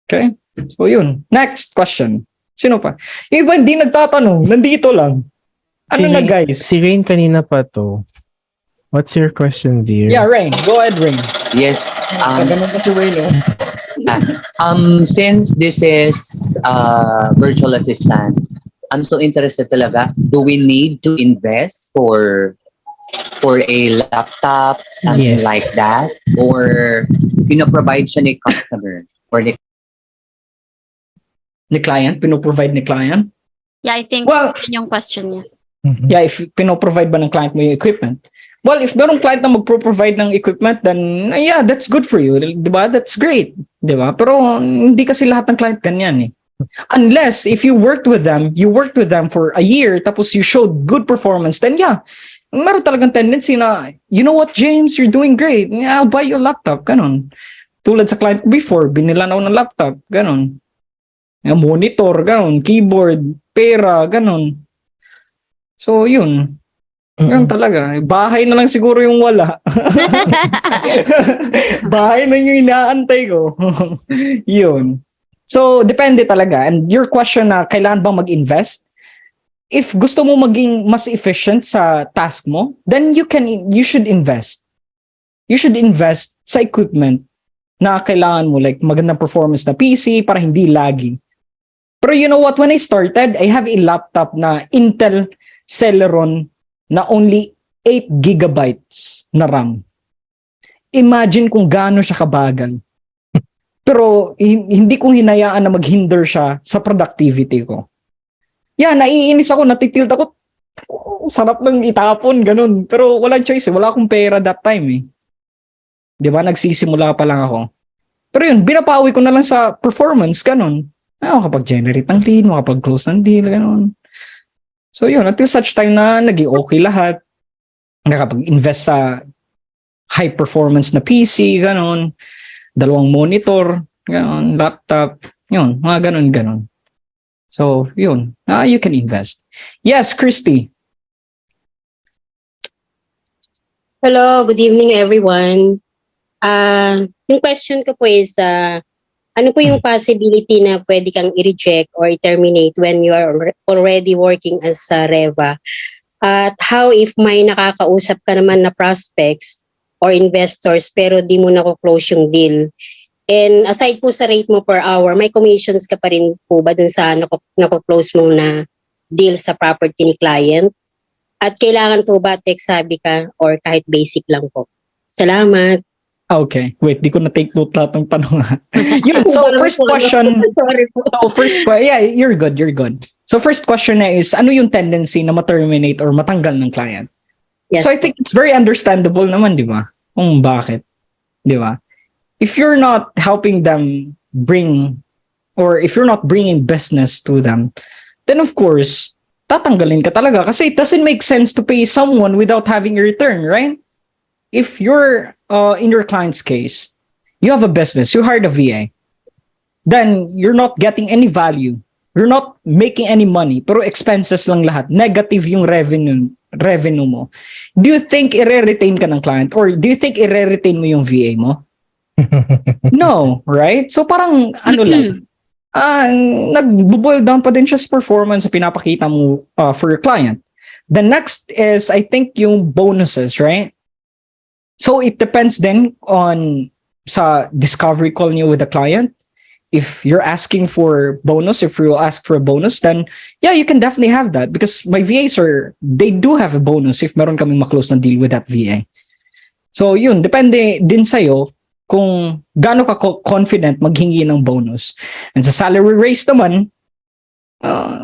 Okay? So yun. Next question. Sino pa? Yung iba hindi nagtatanong, nandito lang. Na guys? Si Rain kanina pa to. What's your question, dear? Yeah, Rain. Go ahead, Rain. Yes. Ganun pa si Rain. Since this is virtual assistant, I'm so interested talaga. Do we need to invest for a laptop, something like that? Or pino-provide siya ni customer? Or ni client? Pino-provide ni client? Yeah, I think yun yung question niya. Yeah, if pino-provide ba ng client mo yung equipment? Well, if merong client na magpro-provide ng equipment, then yeah, that's good for you. Diba? That's great. Diba? Pero hindi kasi lahat ng client ganyan eh. Unless if you worked with them for a year, tapos you showed good performance, then yeah, meron talagang tendency na, you know what, James, you're doing great. I'll buy you a laptop. Ganon. Tulad sa client before, binilan ako ng laptop. Ganon. Monitor, ganon. Keyboard, pera, ganon. So, yun. Ganun talaga. Bahay na lang siguro yung wala. Bahay na yung inaantay ko. Yun. So, depende talaga. And your question na, kailan bang mag-invest? If gusto mo maging mas efficient sa task mo, then you should invest. You should invest sa equipment na kailangan mo, like magandang performance na PC para hindi laggy. Pero you know what? When I started, I have a laptop na Intel Celeron na only 8 gigabytes na RAM. Imagine kung gaano siya kabagal. Pero hindi ko hinayaan na maghinder siya sa productivity ko. Yeah, naiinis ako, natitilt ako. Oh, sarap ng itapon, ganun. Pero walang choice eh. Wala akong pera that time eh. Di ba? Nagsisimula pa lang ako. Pero yun, binapawi ko na lang sa performance, ganun. Makapag-generate ng lead, makapag-close ng deal, ganun. So yun, until such time na naging okay lahat, nakapag-invest sa high performance na PC, ganun, 2 monitor, ganun, laptop, yun, mga ganun. So, yun, you can invest. Yes, Christy. Hello, good evening everyone. Yung question ko po is, ano po yung possibility na pwede kang i-reject or i-terminate when you are already working as a Reva? At how if may nakakausap ka naman na prospects or investors pero di mo na-close yung deal? And aside po sa rate mo per hour, may commissions ka pa rin po ba dun sa na-close mong na deal sa property ni client? At kailangan po ba tech savvy ka or kahit basic lang po? Salamat. Okay. Wait, di ko na-take note lahat ng tanong. Yun, so first question. Yeah, you're good. So first question na is, ano yung tendency na ma-terminate or matanggal ng client? Yes, so I think it's very understandable naman, di ba? Kung bakit. Di ba? If you're not helping them or if you're not bringing business to them, then of course, tatanggalin ka talaga kasi it doesn't make sense to pay someone without having a return, right? If you're in your client's case, you have a business, you hired a VA, then you're not getting any value. You're not making any money, pero expenses lang lahat. Negative yung revenue mo. Do you think i-retain ka ng client or do you think i-retain mo yung VA mo? No, right? So parang ano lang, nag-boil down pa din siya sa performance sa pinapakita mo for your client. The next is, I think, yung bonuses, right? So it depends then on sa discovery call niyo with the client. If you're asking for bonus, if you ask for a bonus, then yeah, you can definitely have that because my VAs they do have a bonus if meron kaming maklose na deal with that VA. So yun, depende din sa'yo kung gaano ka confident maghingi ng bonus. And sa salary raise naman,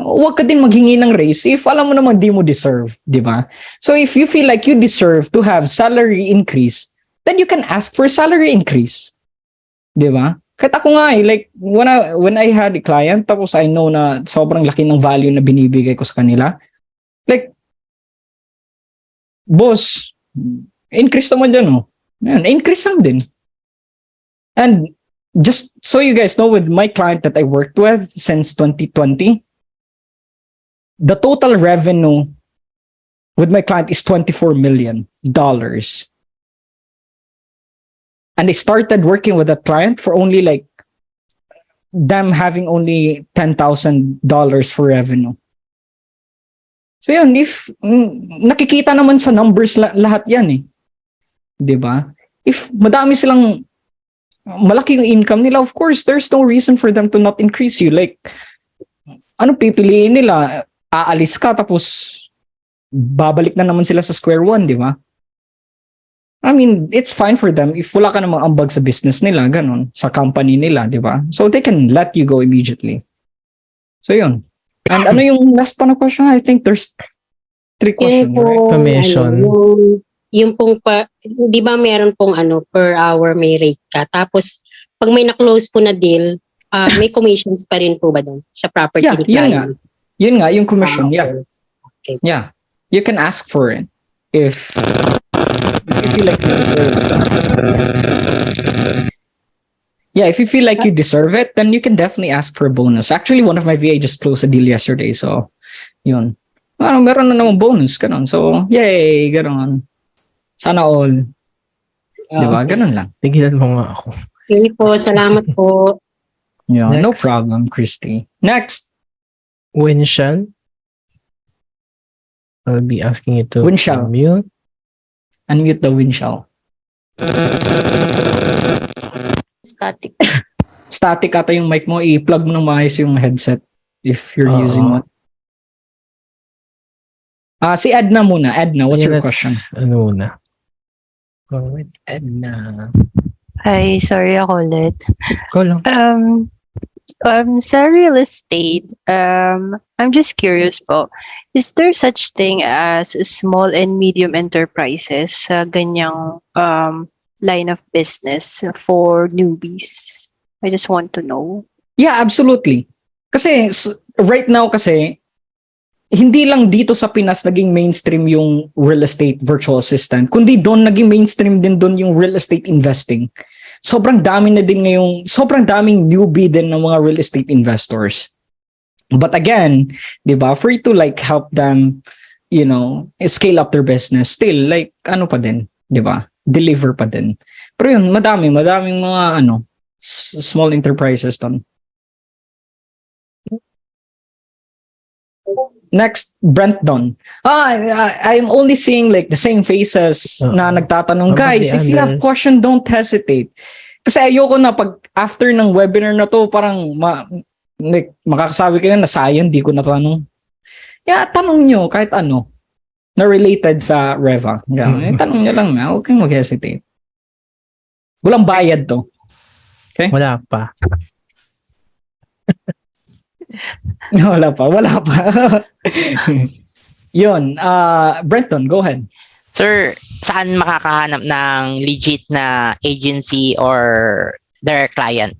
huwag ka din maghingi ng raise if alam mo naman di mo deserve, di ba? So if you feel like you deserve to have salary increase, then you can ask for salary increase. Di ba? Kahit ako nga like when I had a client, tapos I know na sobrang laki ng value na binibigay ko sa kanila, like, boss, increase naman dyan, oh. Yan, increase lang din. And just so you guys know, with my client that I worked with since 2020, the total revenue with my client is $24 million. And I started working with that client for only like them having only $10,000 for revenue. So yun, if nakikita naman sa numbers lahat yan eh. 'Di ba? If madami silang malaki yung income nila, of course, there's no reason for them to not increase you. Like, ano pipiliin nila? Aalis ka tapos babalik na naman sila sa square one, di ba? I mean, it's fine for them if wala ka namang ambag sa business nila, ganun, sa company nila, di ba? So they can let you go immediately. So yun. And ano yung last pa na question? I think there's 3 questions, right? Commission. Yung pong di ba meron pong per hour may rate ka. Tapos pag may na-close po na deal, may commissions pa rin po ba doon sa property ni client? Yun nga, yung commission, yeah. Okay. Yeah. You can ask for it if you feel like you deserve it. Yeah, if you feel like you deserve it, then you can definitely ask for a bonus. Actually, one of my VA just closed a deal yesterday, so yun. Meron na namang bonus, ganun. So, yay, ganun. Sana all. Diba? Ganun lang. Tigilan mo nga ako. Okay po, salamat po. Yeah, no Next. problem, Christy. Next. Winshall. I'll be asking you to Winshall. unmute. Unmute the Winshall. Static. Static ata yung mic mo. I-plug mo ng maayos yung headset if you're using one. Si Edna muna. Edna, what's your question? Ano muna? Go with Edna. Hi, sorry ako ulit. Go lang. Sa real estate, I'm just curious po, is there such thing as small and medium enterprises sa ganyang line of business for newbies? I just want to know. Yeah, absolutely. Kasi right now kasi, hindi lang dito sa Pinas naging mainstream yung real estate virtual assistant, kundi doon naging mainstream din doon yung real estate investing. Sobrang dami na din ngayong, sobrang daming newbie din ng mga real estate investors. But again, di ba, for you to like help them, you know, scale up their business, still like ano pa din, di ba? Deliver pa din. Pero yun, madaming mga small enterprises doon. Next, Brenton. I'm only seeing like the same faces na nagtatanong. Guys, if you have question, don't hesitate. Kasi ayoko na pag after ng webinar na to, parang makakasabi kayo na sayang, di ko natanong. Yeah, tanong nyo kahit ano na related sa Reva. Yeah, tanong nyo lang na, huwag kayong mag-hesitate. Walang bayad to. Okay? Wala pa. Wala pa. Yun. Brenton, go ahead. Sir, saan makakahanap ng legit na agency or direct client?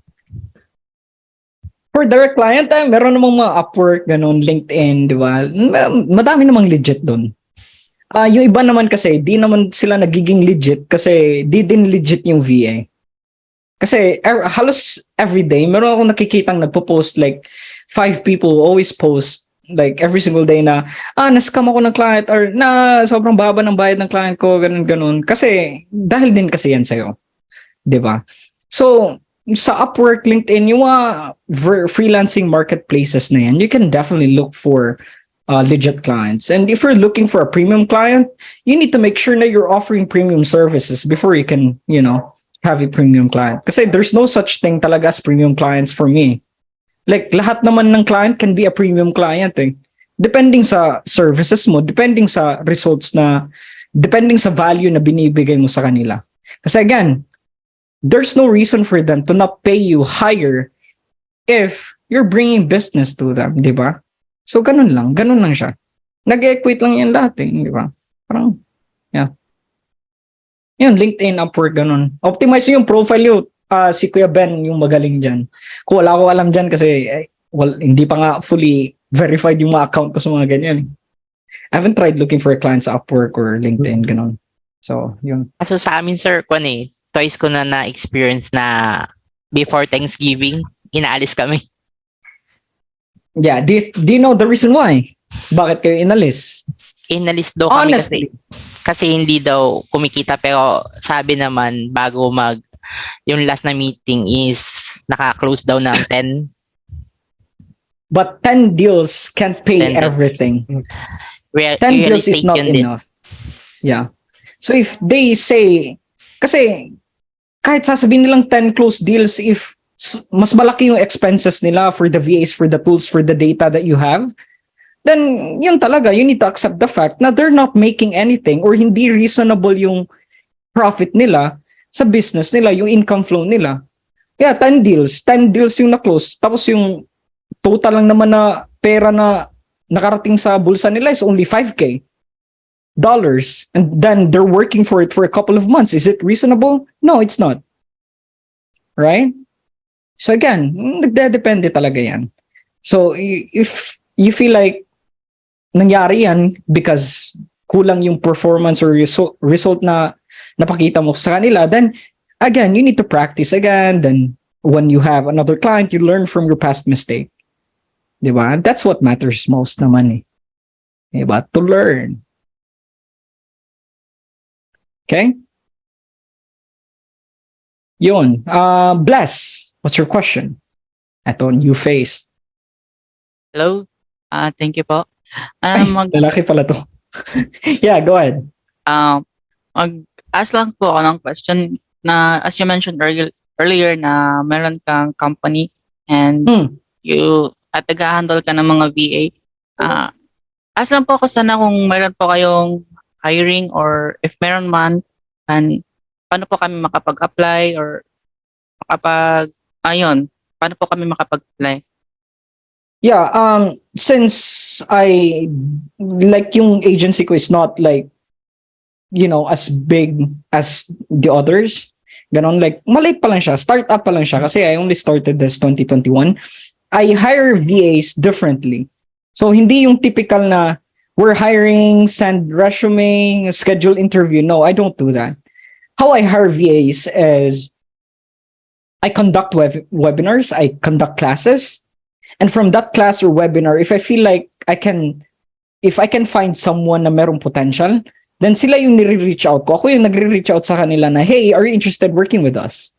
For direct client, meron namang mga Upwork, ganun, LinkedIn, di ba? Madami namang legit doon. Yung iba naman kasi, di naman sila nagiging legit kasi di din legit yung VA. Kasi halos everyday, meron akong nakikitang nagpo-post like 5 people always post like every single day na na-scam ako ng client or na sobrang baba ng bayad ng client ko, ganun. Kasi dahil din kasi yan sa'yo. 'Di ba? So, sa Upwork, LinkedIn, yung mga freelancing marketplaces na yan, you can definitely look for legit clients. And if you're looking for a premium client, you need to make sure that you're offering premium services before you can, you know, have a premium client. Kasi there's no such thing talaga as premium clients for me. Like, lahat naman ng client can be a premium client eh. Depending sa services mo, depending sa results na, depending sa value na binibigay mo sa kanila. Kasi again, there's no reason for them to not pay you higher if you're bringing business to them, di ba? So, ganun lang siya. Nag-equate lang yan lahat eh, di ba? Parang, yeah. Yun, LinkedIn, Upwork, ganun. Optimize yung profile yun. Si Kuya Ben yung magaling dyan. Kung wala ko alam dyan kasi hindi pa nga fully verified yung mga account ko sa mga ganyan. I haven't tried looking for clients sa Upwork or LinkedIn, ganun. So, yun. So sa amin, sir, twice ko na experience na before Thanksgiving, inaalis kami. Yeah, do you know the reason why? Bakit kayo inalis? Inalis daw kami kasi hindi daw kumikita, pero sabi naman bago yung last na meeting is naka-close daw ng 10. But 10 deals can't pay everything. 10 deals is not enough. Yeah. So if they say, kasi kahit sasabihin nilang 10 closed deals, if mas malaki yung expenses nila for the VAs, for the tools, for the data that you have, then yun talaga, you need to accept the fact na they're not making anything or hindi reasonable yung profit nila sa business nila, yung income flow nila. Yeah, 10 deals yung na-close. Tapos yung total lang naman na pera na nakarating sa bulsa nila is only $5K. And then they're working for it for a couple of months. Is it reasonable? No, it's not. Right? So again, nagdedepende talaga yan. So if you feel like nangyari yan because kulang yung performance or result na napakita mo sa kanila, then again, you need to practice again. Then when you have another client, you learn from your past mistake. Diba? That's what matters most naman eh. Diba? To learn. Okay? Yun. Bless, what's your question? Eto, new face. Hello? Thank you po. Lalaki pala to. Yeah, go ahead. Mag-ask lang po ako ng question na as you mentioned earlier na meron kang company and you at nag-handle ka ng mga VA. Ask lang po ako sana kung meron po kayong hiring or if meron man, and paano po kami makapag-apply or ayun, paano po kami makapag-apply? Yeah, since I like yung agency ko is not like, you know, as big as the others. Ganon, like maliit pa lang siya, startup pa lang siya kasi I only started this 2021. I hire VAs differently. So hindi yung typical na we're hiring, send resume, schedule interview. No, I don't do that. How I hire VAs is I conduct webinars, I conduct classes. And from that class or webinar, if I feel like if I can find someone na merong potential, then sila yung nire-reach out ko. Ako yung nagre-reach out sa kanila na, hey, are you interested working with us?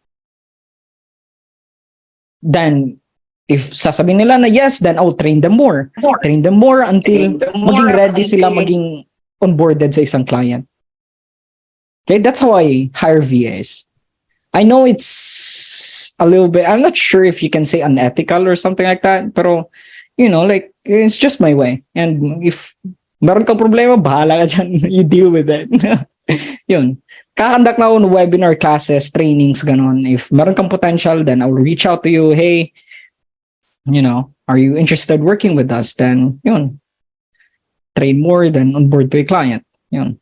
Then, if sasabihin nila na yes, then I'll train them more. Train them more until maging ready sila maging onboarded sa isang client. Okay, that's how I hire VAs. I know it's a little bit, I'm not sure if you can say unethical or something like that, pero, you know, like, it's just my way. And if meron kang problema, bahala ka dyan. You deal with it. Yun. Kakandak na ako ng webinar classes, trainings, ganon. If meron kang potential, then I'll reach out to you. Hey, you know, are you interested working with us? Then, yun. Train more, then onboard to a client. Yun.